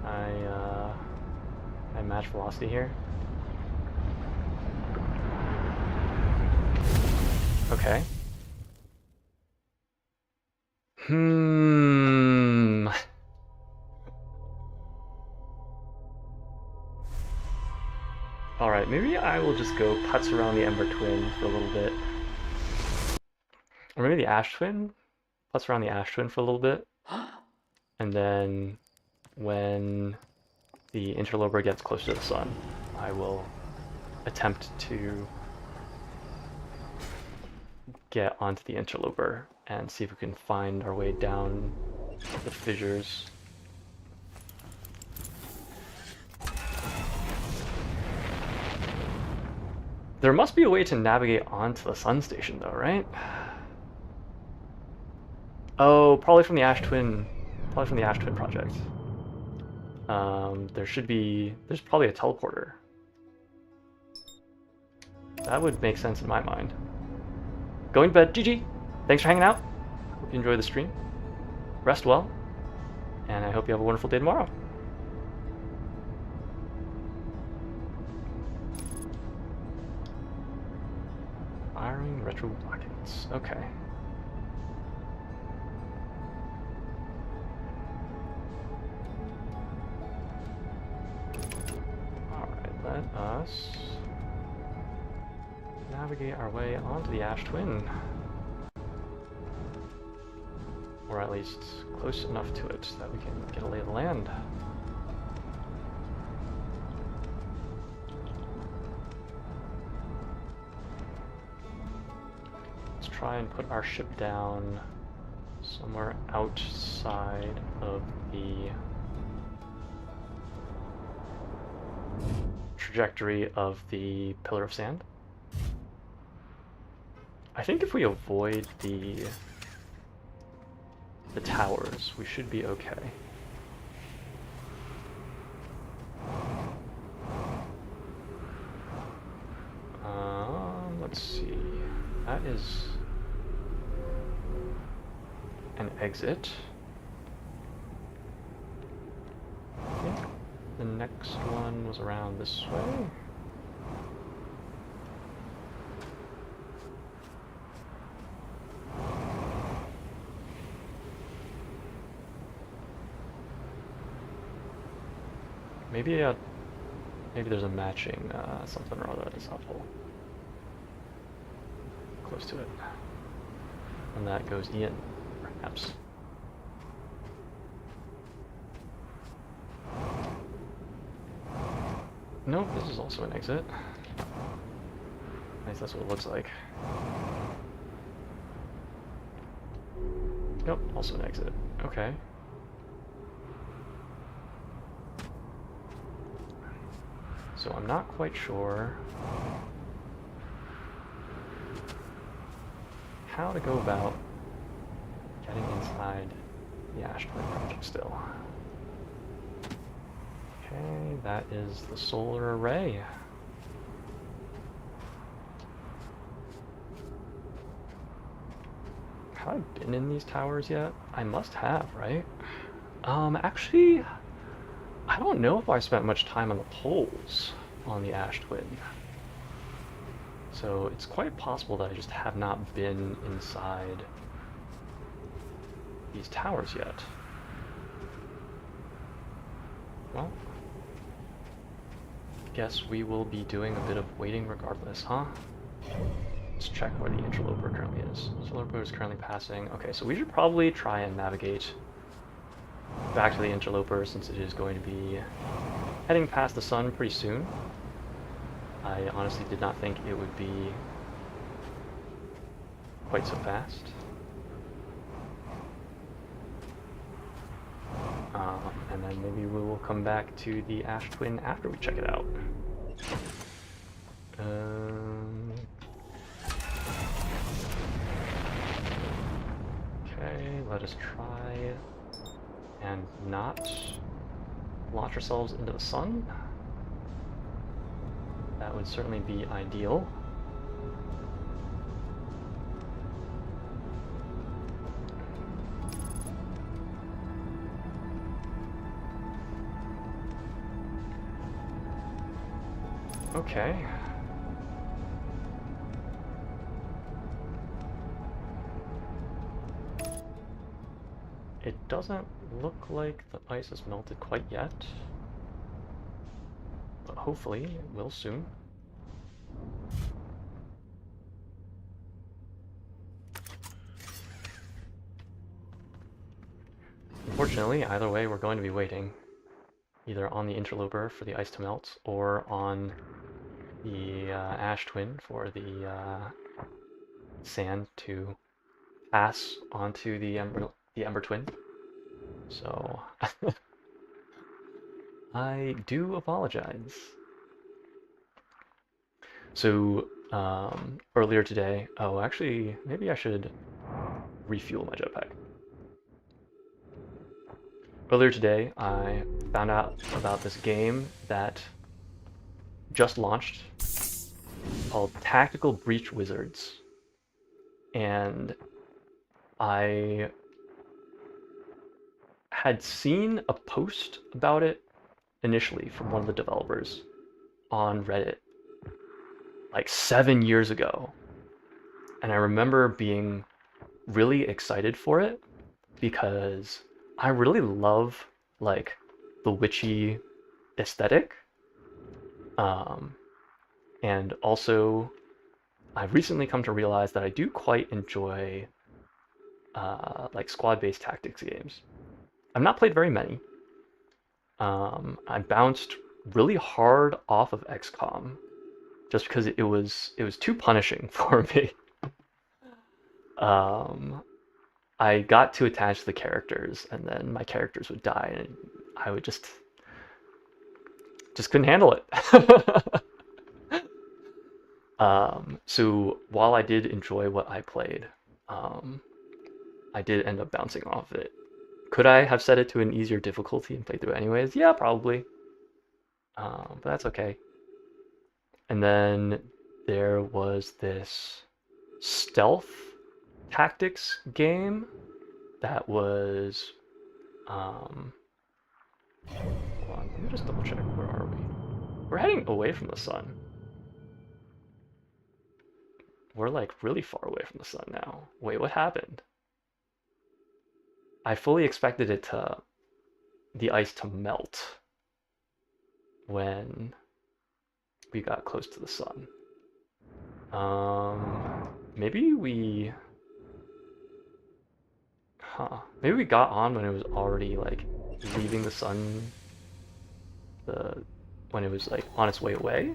I match velocity here. Okay. Alright, maybe I will just go putz around the Ember Twin for a little bit. Or maybe the Ash Twin? Putz around the Ash Twin for a little bit. And then when the interloper gets close to the sun, I will attempt to get onto the interloper and see if we can find our way down the fissures. There must be a way to navigate onto the sun station though, right? Oh, probably from the Ash Twin. Probably from the Ash Twin project. There's probably a teleporter. That would make sense in my mind. Going to bed, GG. Thanks for hanging out. Hope you enjoy the stream. Rest well, and I hope you have a wonderful day tomorrow. Firing retro rockets. Okay. Alright, let us navigate our way onto the Ash Twin. Or at least close enough to it that we can get a lay of the land. Let's try and put our ship down somewhere outside of the trajectory of the pillar of sand. I think if we avoid the towers, we should be okay. Let's see. That is an exit. I think the next one was around this way. Maybe there's a matching something or other that is helpful. Close to it. And that goes in, perhaps. Nope, this is also an exit. At least that's what it looks like. Nope, also an exit. Okay. So I'm not quite sure how to go about getting inside the Ash Twin project still. Okay, that is the solar array. Have I been in these towers yet? I must have, right? Actually, I don't know if I spent much time on the poles on the Ash Twin. So it's quite possible that I just have not been inside these towers yet. Well, guess we will be doing a bit of waiting regardless, huh? Let's check where the interloper currently is. Interloper is currently passing. Okay, so we should probably try and navigate back to the interloper since it is going to be heading past the sun pretty soon. I honestly did not think it would be quite so fast. And then maybe we will come back to the Ash Twin after we check it out. Okay, let us try and not launch ourselves into the sun. That would certainly be ideal. Okay. It doesn't look like the ice has melted quite yet, but hopefully it will soon. Unfortunately, either way, we're going to be waiting, either on the interloper for the ice to melt, or on the Ash Twin for the sand to pass onto the Ember Twin. So I do apologize. So earlier today, oh actually maybe I should refuel my jetpack. Earlier today I found out about this game that just launched called Tactical Breach Wizards, and I had seen a post about it initially from one of the developers on Reddit like 7 years ago, and I remember being really excited for it because I really love like the witchy aesthetic, and also I've recently come to realize that I do quite enjoy like squad-based tactics games. I've not played very many. I bounced really hard off of XCOM just because it was too punishing for me. I got too attached to the characters, and then my characters would die, and I would just couldn't handle it. So while I did enjoy what I played, I did end up bouncing off it. Could I have set it to an easier difficulty and played through it anyways? Yeah, probably. But that's okay. And then there was this stealth tactics game that was hold on, let me just double check. Where are we? We're heading away from the sun. We're like really far away from the sun now. Wait, what happened? I fully expected the ice to melt when we got close to the sun. Maybe we got on when it was already like leaving the sun, when it was like on its way away.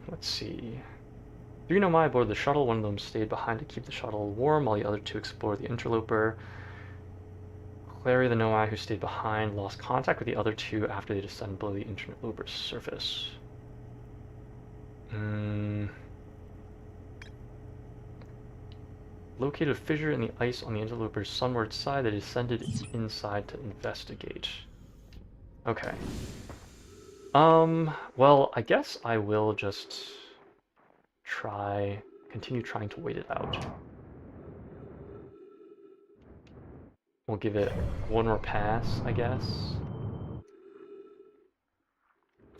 Let's see. 3 Nomai aboard the shuttle. One of them stayed behind to keep the shuttle warm, while the other 2 explored the interloper. Clary, the Nomai who stayed behind, lost contact with the other 2 after they descended below the interloper's surface. Located a fissure in the ice on the interloper's sunward side. They descended inside to investigate. Okay. Well, I guess I will just continue trying to wait it out. We'll give it one more pass, I guess.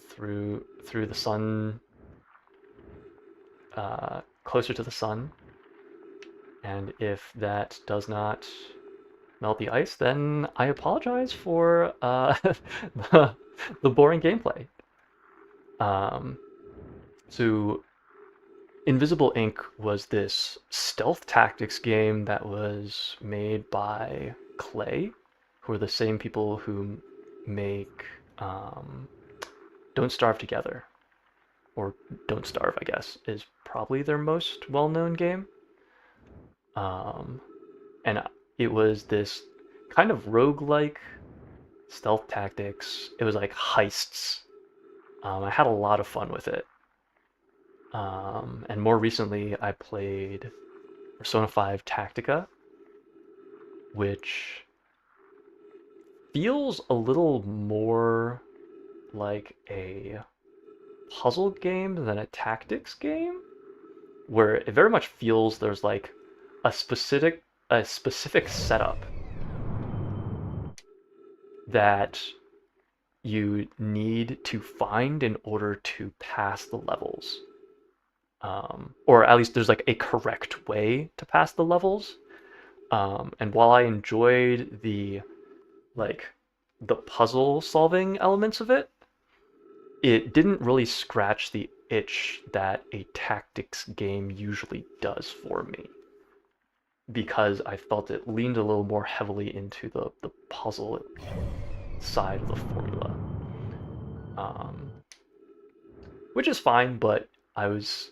Through the sun, closer to the sun. And if that does not melt the ice, then I apologize for the boring gameplay. So Invisible Ink was this stealth tactics game that was made by Clay, who are the same people who make Don't Starve Together, or Don't Starve, I guess, is probably their most well-known game. And it was this kind of roguelike stealth tactics. It was like heists. I had a lot of fun with it. And more recently, I played Persona 5 Tactica, which feels a little more like a puzzle game than a tactics game, where it very much feels there's like a specific setup that you need to find in order to pass the levels. Or at least there's like a correct way to pass the levels. And while I enjoyed the puzzle solving elements of it, it didn't really scratch the itch that a tactics game usually does for me, because I felt it leaned a little more heavily into the puzzle side of the formula. Which is fine, but I was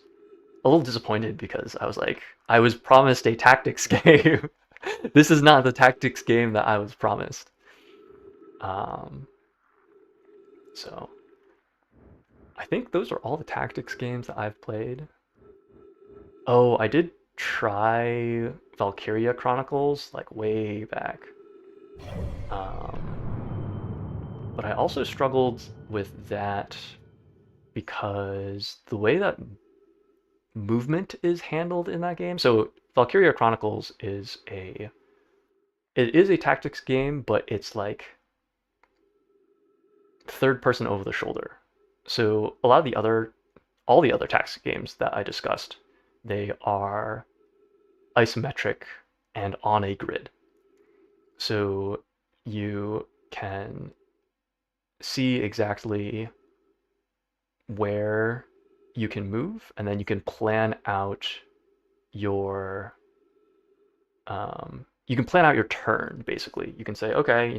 a little disappointed because I was like, I was promised a tactics game. This is not the tactics game that I was promised. So I think those are all the tactics games that I've played. Oh, I did try Valkyria Chronicles like way back. But I also struggled with that because the way that movement is handled in that game. So Valkyria Chronicles is a tactics game, but it's like third person over the shoulder. So all the other tactics games that I discussed, they are isometric and on a grid. So you can see exactly where you can move, and then you can plan out your turn, basically. You can say, okay,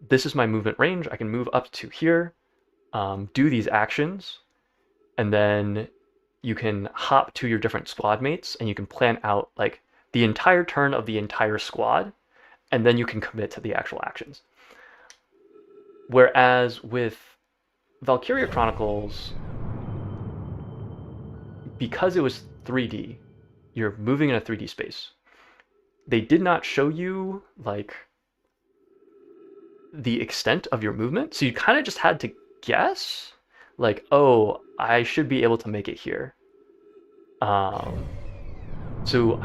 this is my movement range. I can move up to here, do these actions, and then you can hop to your different squad mates, and you can plan out like the entire turn of the entire squad, and then you can commit to the actual actions. Whereas with Valkyria Chronicles, because it was 3D, you're moving in a 3D space. They did not show you like the extent of your movement, so you kind of just had to guess, like, oh, I should be able to make it here. So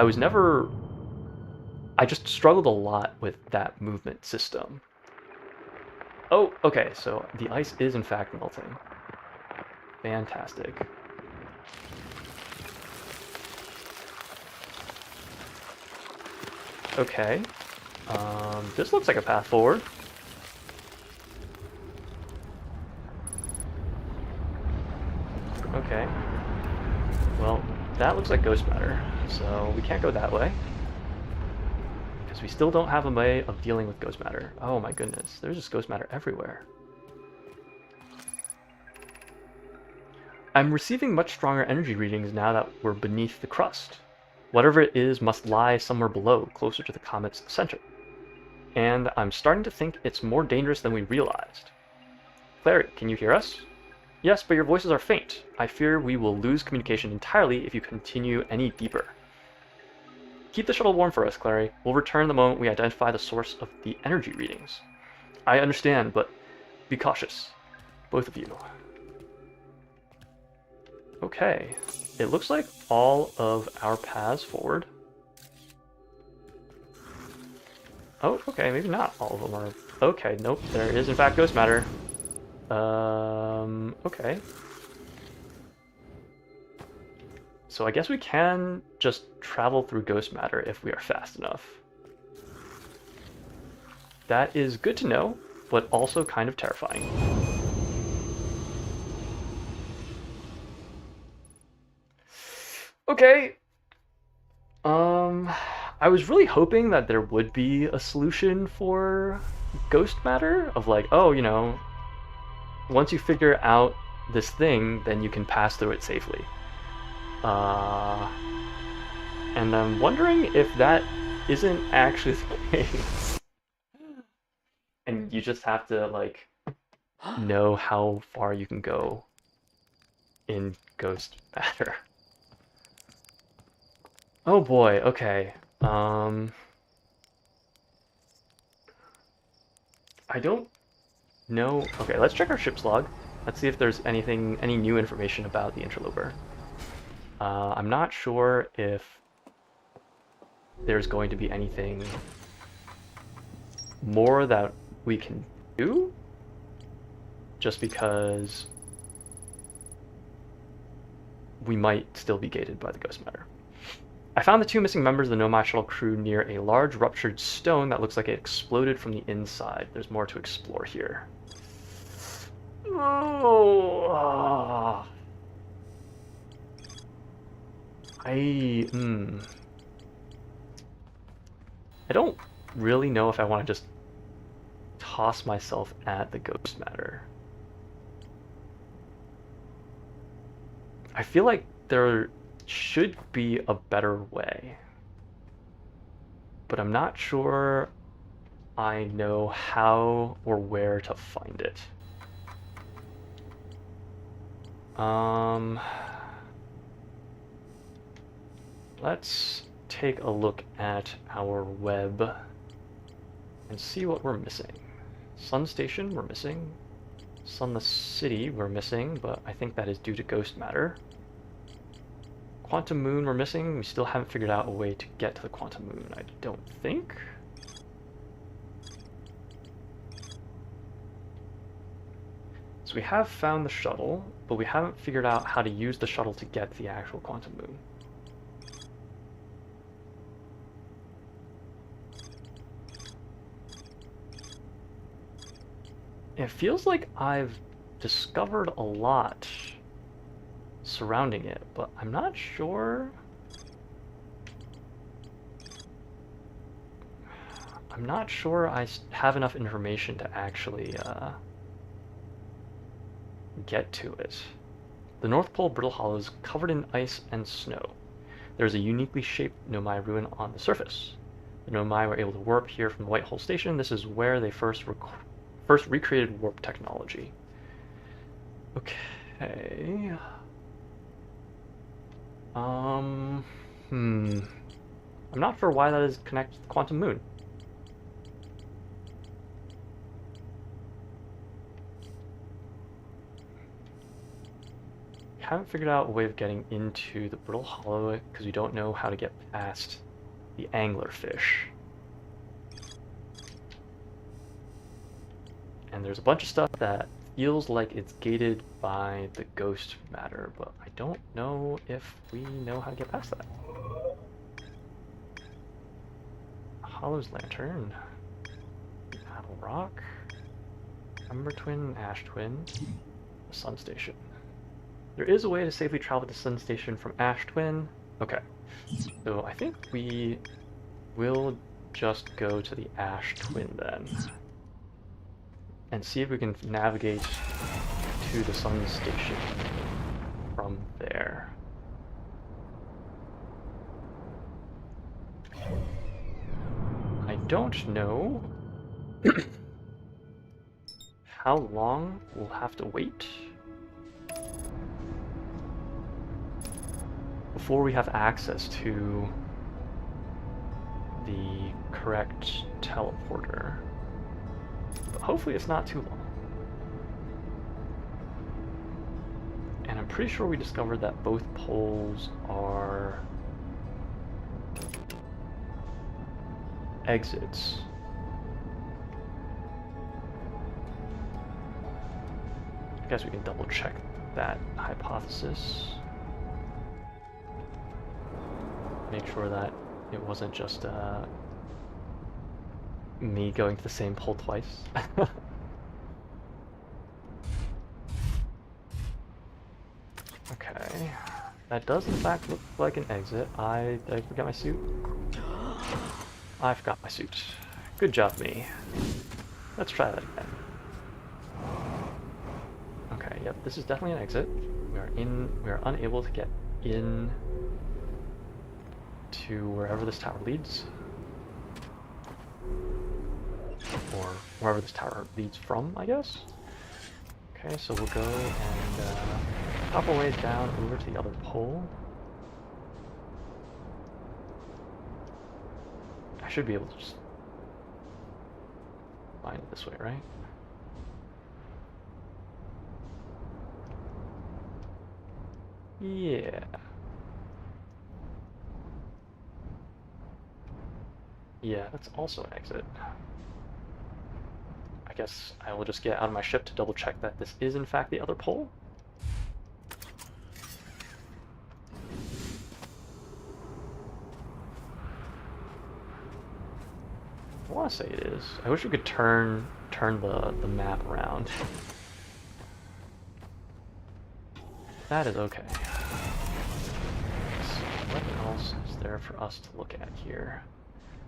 I just struggled a lot with that movement system. Oh, okay, so the ice is in fact melting. Fantastic. Okay. This looks like a path forward. Okay. Well, that looks like ghost matter, so we can't go that way. Because we still don't have a way of dealing with ghost matter. Oh my goodness, there's just ghost matter everywhere. I'm receiving much stronger energy readings now that we're beneath the crust. Whatever it is must lie somewhere below, closer to the comet's center. And I'm starting to think it's more dangerous than we realized. Clary, can you hear us? Yes, but your voices are faint. I fear we will lose communication entirely if you continue any deeper. Keep the shuttle warm for us, Clary. We'll return the moment we identify the source of the energy readings. I understand, but be cautious. both of you. Okay, it looks like all of our paths forward. Oh, okay, maybe not all of them are. Okay, nope, there is in fact ghost matter. Okay. So I guess we can just travel through ghost matter if we are fast enough. That is good to know, but also kind of terrifying. Okay. I was really hoping that there would be a solution for ghost matter of like, oh, you know, once you figure out this thing, then you can pass through it safely. And I'm wondering if that isn't actually the case. And you just have to, like, know how far you can go in ghost matter. Oh boy, okay. I don't know. Okay, let's check our ship's log. Let's see if there's any new information about the interloper. I'm not sure if there's going to be anything more that we can do, just because we might still be gated by the ghost matter. I found the 2 missing members of the Nomad shuttle crew near a large ruptured stone that looks like it exploded from the inside. There's more to explore here. Oh, I don't really know if I want to just toss myself at the ghost matter. I feel like there should be a better way, but I'm not sure I know how or where to find it. Let's take a look at our web and see what we're missing. Sun Station, we're missing. Sunless City, we're missing, but I think that is due to ghost matter. Quantum Moon, we're missing. We still haven't figured out a way to get to the Quantum Moon, I don't think. So we have found the shuttle, but we haven't figured out how to use the shuttle to get to the actual Quantum Moon. It feels like I've discovered a lot surrounding it, but I'm not sure. I'm not sure I have enough information to actually get to it. The North Pole Brittle Hollow is covered in ice and snow. There's a uniquely shaped Nomai ruin on the surface. The Nomai were able to warp here from the White Hole Station. This is where they first recreated warp technology. Okay. I'm not sure why that is connected to the Quantum Moon. Haven't figured out a way of getting into the Brittle Hollow because we don't know how to get past the anglerfish. And there's a bunch of stuff that feels like it's gated by the ghost matter, but I don't know if we know how to get past that. Hollow's Lantern, Paddle Rock, Ember Twin, Ash Twin, the Sun Station. There is a way to safely travel to the Sun Station from Ash Twin. Okay, so I think we will just go to the Ash Twin then, and see if we can navigate to the Sun Station from there. I don't know how long we'll have to wait before we have access to the correct teleporter. But hopefully it's not too long. I'm pretty sure we discovered that both poles are exits. I guess we can double check that hypothesis. Make sure that it wasn't just me going to the same pole twice. Okay, that does in fact look like an exit. Did I forget my suit? I forgot my suit. Good job, me. Let's try that again. Okay, yep, this is definitely an exit. We are unable to get in to wherever this tower leads. Or wherever this tower leads from, I guess. Okay, so we'll go and hop our way down over to the other pole. I should be able to just find it this way, right? Yeah. Yeah, that's also an exit. I guess I will just get out of my ship to double check that this is in fact the other pole. I want to say it is. I wish we could turn the map around. That is okay. So what else is there for us to look at here?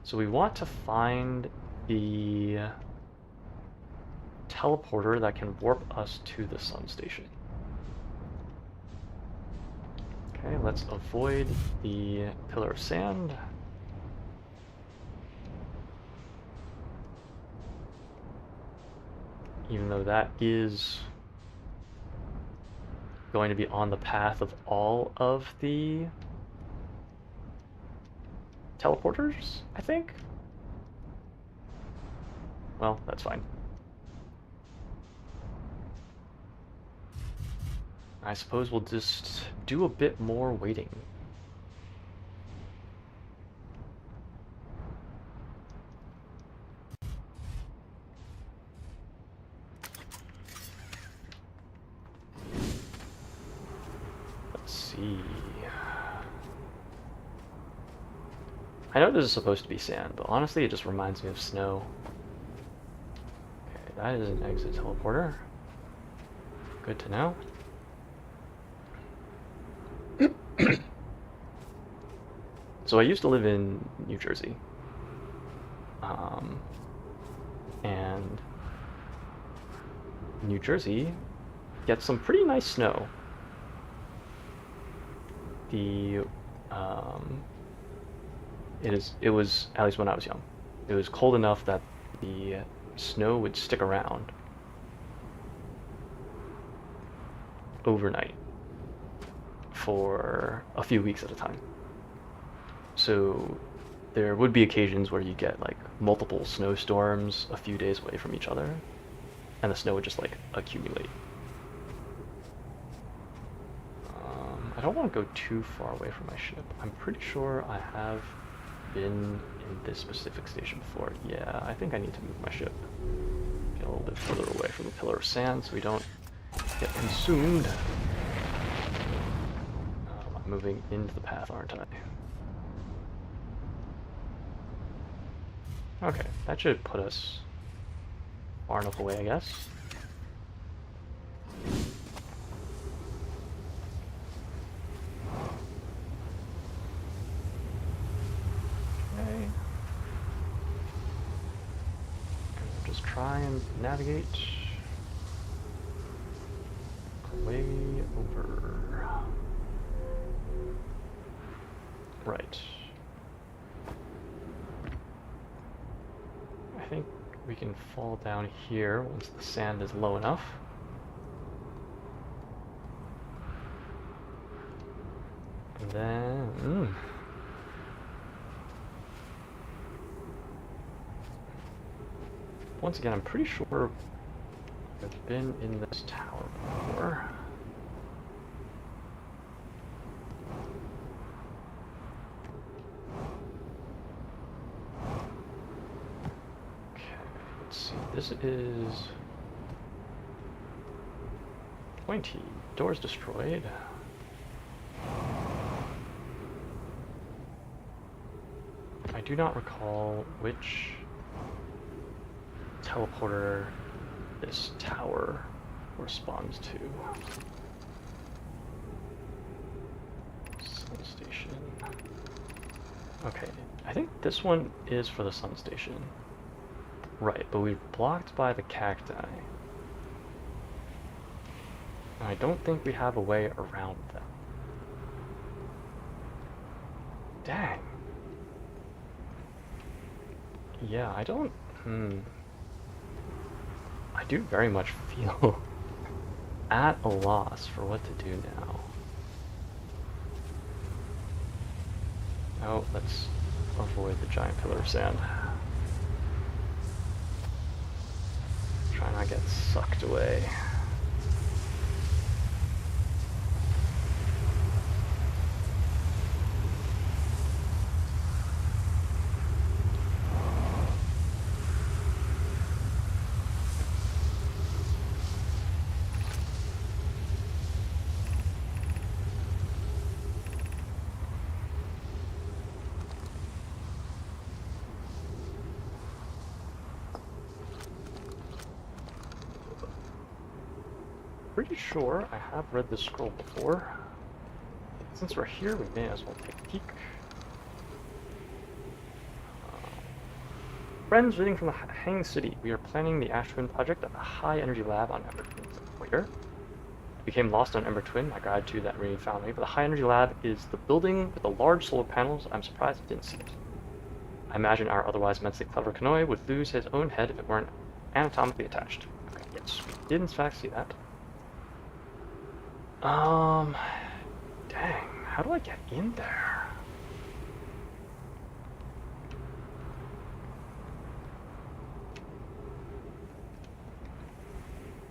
So we want to find the teleporter that can warp us to the sun station. Okay, let's avoid the pillar of sand. Even though that is going to be on the path of all of the teleporters, I think. Well, that's fine. I suppose we'll just do a bit more waiting. Let's see. I know this is supposed to be sand, but honestly it just reminds me of snow. Okay, that is an exit teleporter. Good to know. So I used to live in New Jersey. And New Jersey gets some pretty nice snow. It was, at least when I was young, it was cold enough that the snow would stick around overnight for a few weeks at a time. So there would be occasions where you get like multiple snowstorms a few days away from each other, and the snow would just like accumulate. I don't want to go too far away from my ship. I'm pretty sure I have been in this specific station before. Yeah, I think I need to move my ship. Get a little bit further away from the pillar of sand so we don't get consumed. I'm moving into the path, aren't I? Okay, that should put us far enough away, I guess. Okay. Just try and navigate way over. Right. I think we can fall down here once the sand is low enough. And then... Once again, I'm pretty sure I've been in this tower before. this is pointy. Doors destroyed. I do not recall which teleporter this tower corresponds to. Sun station. Okay, I think this one is for the sun station. Right, but we're blocked by the cacti. And I don't think we have a way around them. Dang. Yeah, I don't... I do very much feel at a loss for what to do now. Oh, let's avoid the giant pillar of sand. Try not to get sucked away. Pretty sure I have read this scroll before. Since we're here, we may as well take a peek. Friends reading from the Hang City. We are planning the Ash Twin project at the High Energy Lab on Ember Twin's employer. I became lost on Ember Twin, my gratitude that really found me, but the High Energy Lab is the building with the large solar panels. I'm surprised I didn't see it. I imagine our otherwise immensely clever Kanoi would lose his own head if it weren't anatomically attached. Okay, yes, we did in fact see that. Dang, how do I get in there?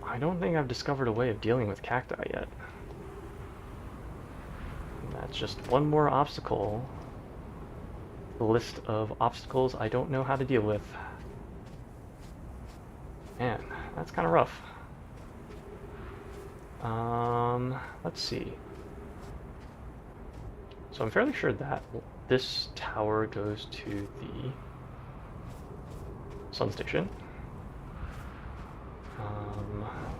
I don't think I've discovered a way of dealing with cacti yet. And that's just one more obstacle. The list of obstacles I don't know how to deal with. Man, that's kind of rough. Let's see. So I'm fairly sure that this tower goes to the sun station.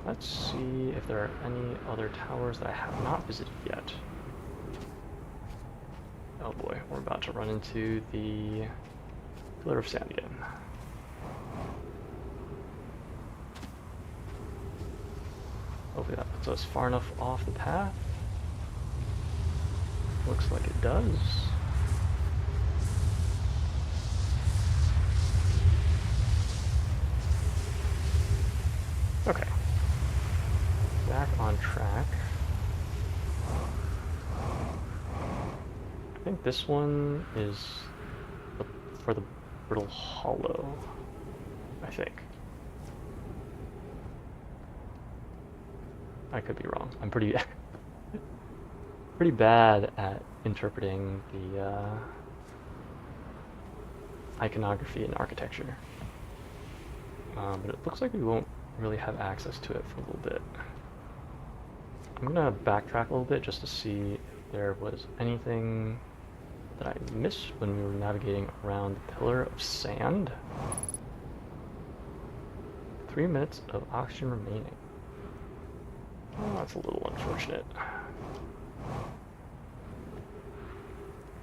Let's see if there are any other towers that I have not visited yet. Oh boy, we're about to run into the pillar of sand again. Hopefully that puts us far enough off the path. Looks like it does. Okay. Back on track. I think this one is for the Brittle Hollow, I think. I could be wrong. I'm pretty bad at interpreting the iconography and architecture. But it looks like we won't really have access to it for a little bit. I'm gonna backtrack a little bit just to see if there was anything that I missed when we were navigating around the pillar of sand. 3 minutes of oxygen remaining. Oh, that's a little unfortunate.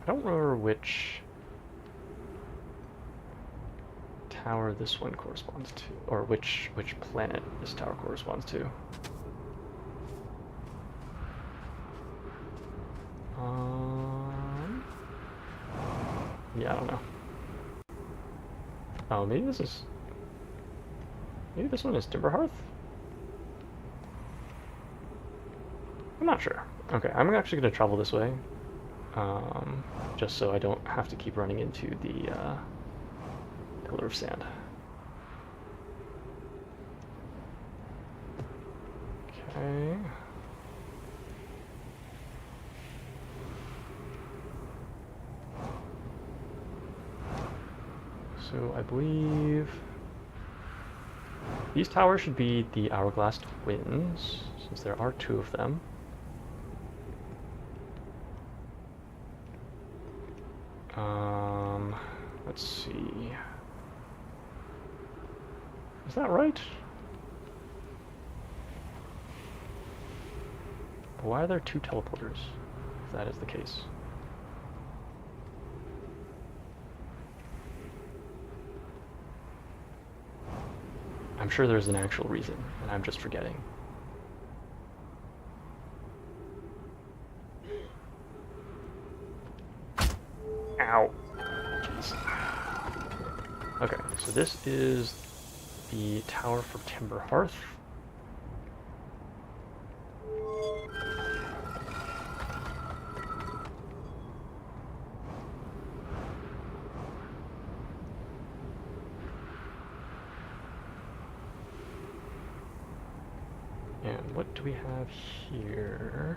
I don't remember which tower this one corresponds to, or which planet this tower corresponds to. Yeah, I don't know. Oh, maybe this one is Timberhearth? I'm not sure. Okay, I'm actually going to travel this way, just so I don't have to keep running into the pillar of sand. Okay. So I believe These towers should be the Hourglass Twins, since there are 2 of them. Let's see. Is that right? Why are there 2 teleporters, if that is the case? I'm sure there's an actual reason, and I'm just forgetting. Ow. Jeez. Okay, so this is the tower for Timber Hearth. And what do we have here?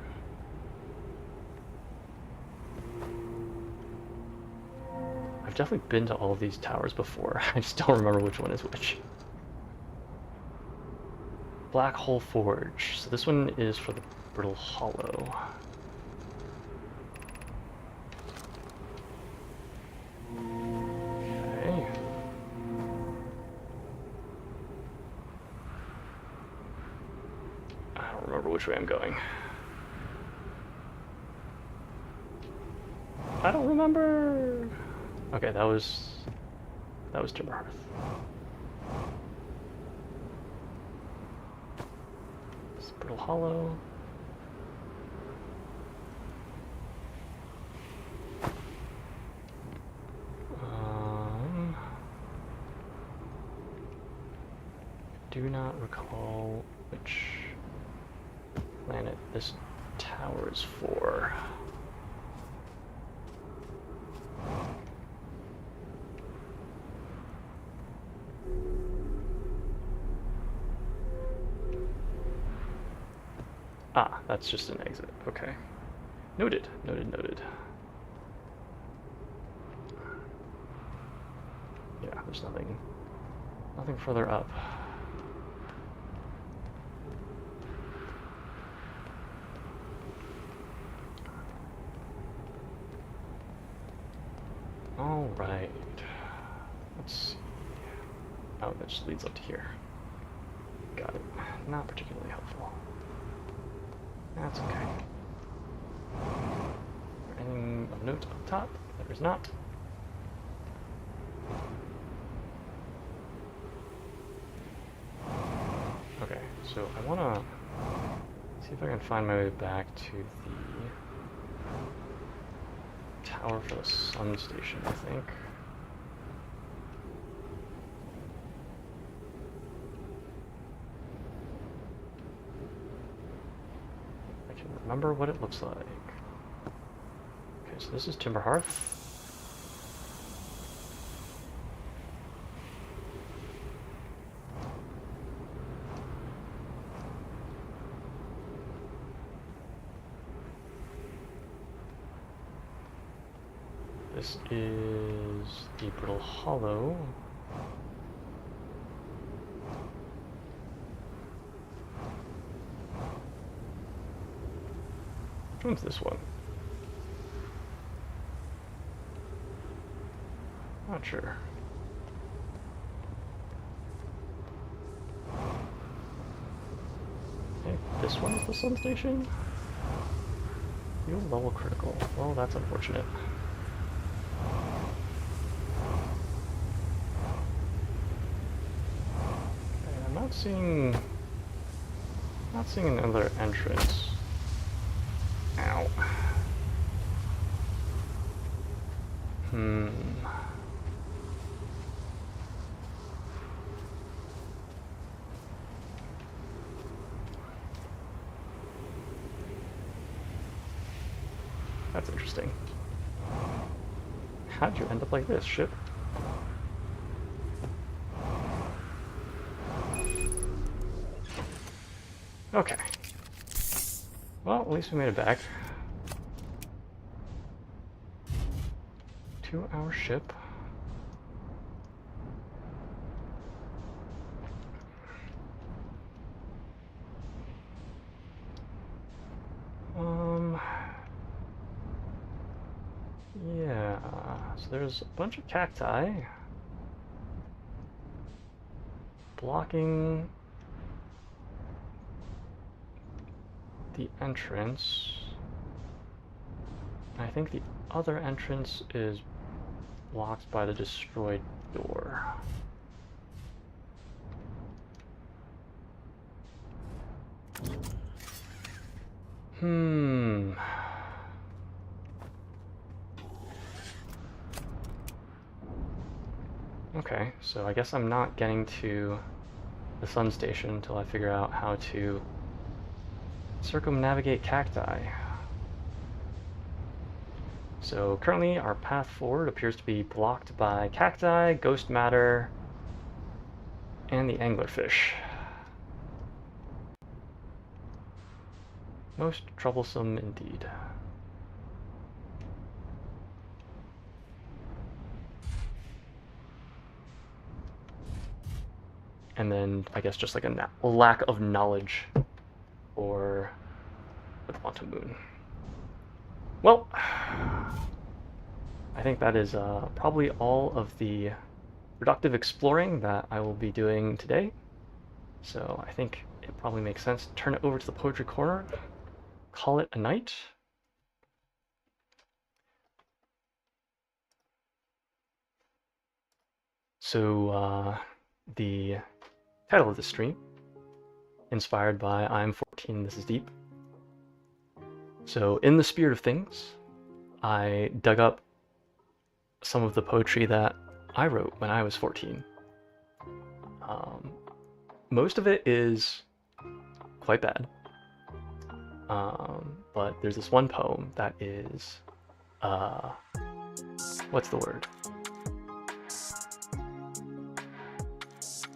I've definitely been to all of these towers before. I just don't remember which one is which. Black Hole Forge. So this one is for the Brittle Hollow. Okay. I don't remember which way I'm going. I don't remember. Okay, that was Timber Hearth. It's Brittle Hollow. Do not recall which planet this tower is for. Ah, that's just an exit. Okay. Noted, noted, noted. Yeah, there's nothing further up. All right. Let's see. Oh, that just leads up to here. Got it. Not particularly helpful. That's okay. Anything of note up top? There is not. Okay, so I want to see if I can find my way back to the tower for the sun station, I think. Remember what it looks like. Okay, so this is Timber Hearth. This is the Brittle Hollow. Which one's this one? Not sure. Okay, this one's the sun station? Fuel level critical. Well, that's unfortunate. Okay, I'm not seeing another entrance. Ow. That's interesting. How'd you end up like this, ship? Okay. Well, at least we made it back. 2-hour ship. there's a bunch of cacti blocking the entrance. I think the other entrance is blocked by the destroyed door. Okay, so I guess I'm not getting to the sun station until I figure out how to circumnavigate cacti. So currently our path forward appears to be blocked by cacti, ghost matter, and the anglerfish. Most troublesome indeed. And then I guess just like a lack of knowledge for the quantum moon. Well, I think that is probably all of the productive exploring that I will be doing today. So I think it probably makes sense to turn it over to the Poetry Corner, call it a night. So the title of the stream, inspired by im14, This is Deep. So in the spirit of things, I dug up some of the poetry that I wrote when I was 14. Most of it is quite bad, but there's this one poem that is, what's the word?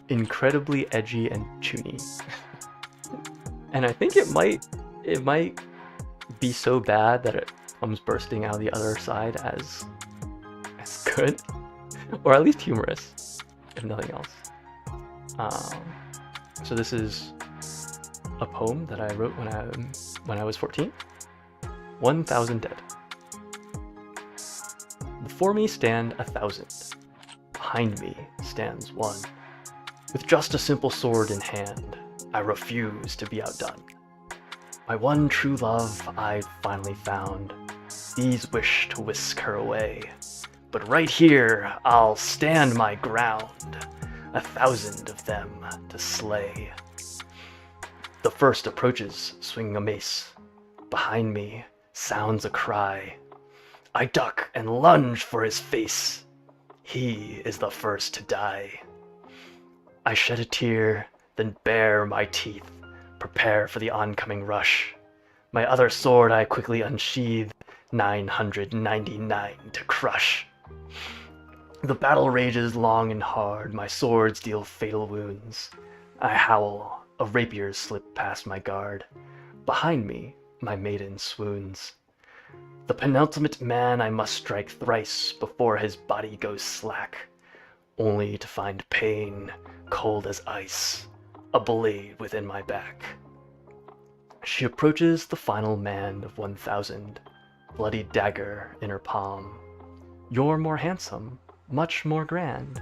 Incredibly edgy and chuny. And I think it might be so bad that it comes bursting out of the other side as good, or at least humorous, if nothing else. So this is a poem that I wrote when I was 14. 1,000 dead. Before me stand 1,000. Behind me stands one. With just a simple sword in hand, I refuse to be outdone. My one true love I finally found. These wish to whisk her away. But right here I'll stand my ground. 1,000 of them to slay. The first approaches, swinging a mace. Behind me sounds a cry. I duck and lunge for his face. He is the first to die. I shed a tear, then bare my teeth, prepare for the oncoming rush. My other sword I quickly unsheathe, 999 to crush. The battle rages long and hard, my swords deal fatal wounds. I howl, a rapier slip past my guard. Behind me, my maiden swoons. The penultimate man I must strike thrice before his body goes slack, only to find pain, cold as ice, a blade within my back. She approaches the final man of 1,000, bloody dagger in her palm. You're more handsome, much more grand.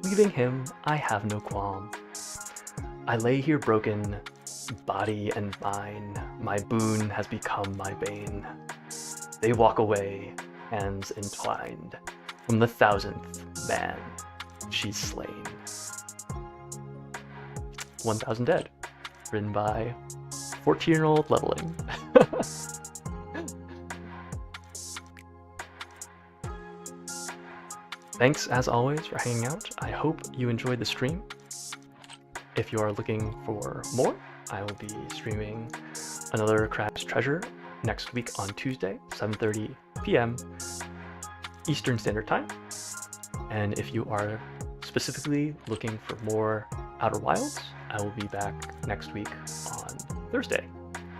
Leaving him, I have no qualm. I lay here broken, body and mind. My boon has become my bane. They walk away, hands entwined. From the 1,000th man, she's slain. 1,000 dead. Written by 14-year-old leveling. Thanks, as always, for hanging out. I hope you enjoyed the stream. If you are looking for more, I will be streaming another Crab's Treasure next week on Tuesday, 7:30 p.m. Eastern Standard Time. And if you are specifically looking for more Outer Wilds, I will be back next week on Thursday.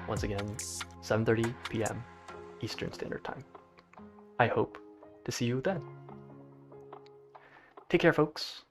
Once again, 7:30 p.m. Eastern Standard Time. I hope to see you then. Take care, folks.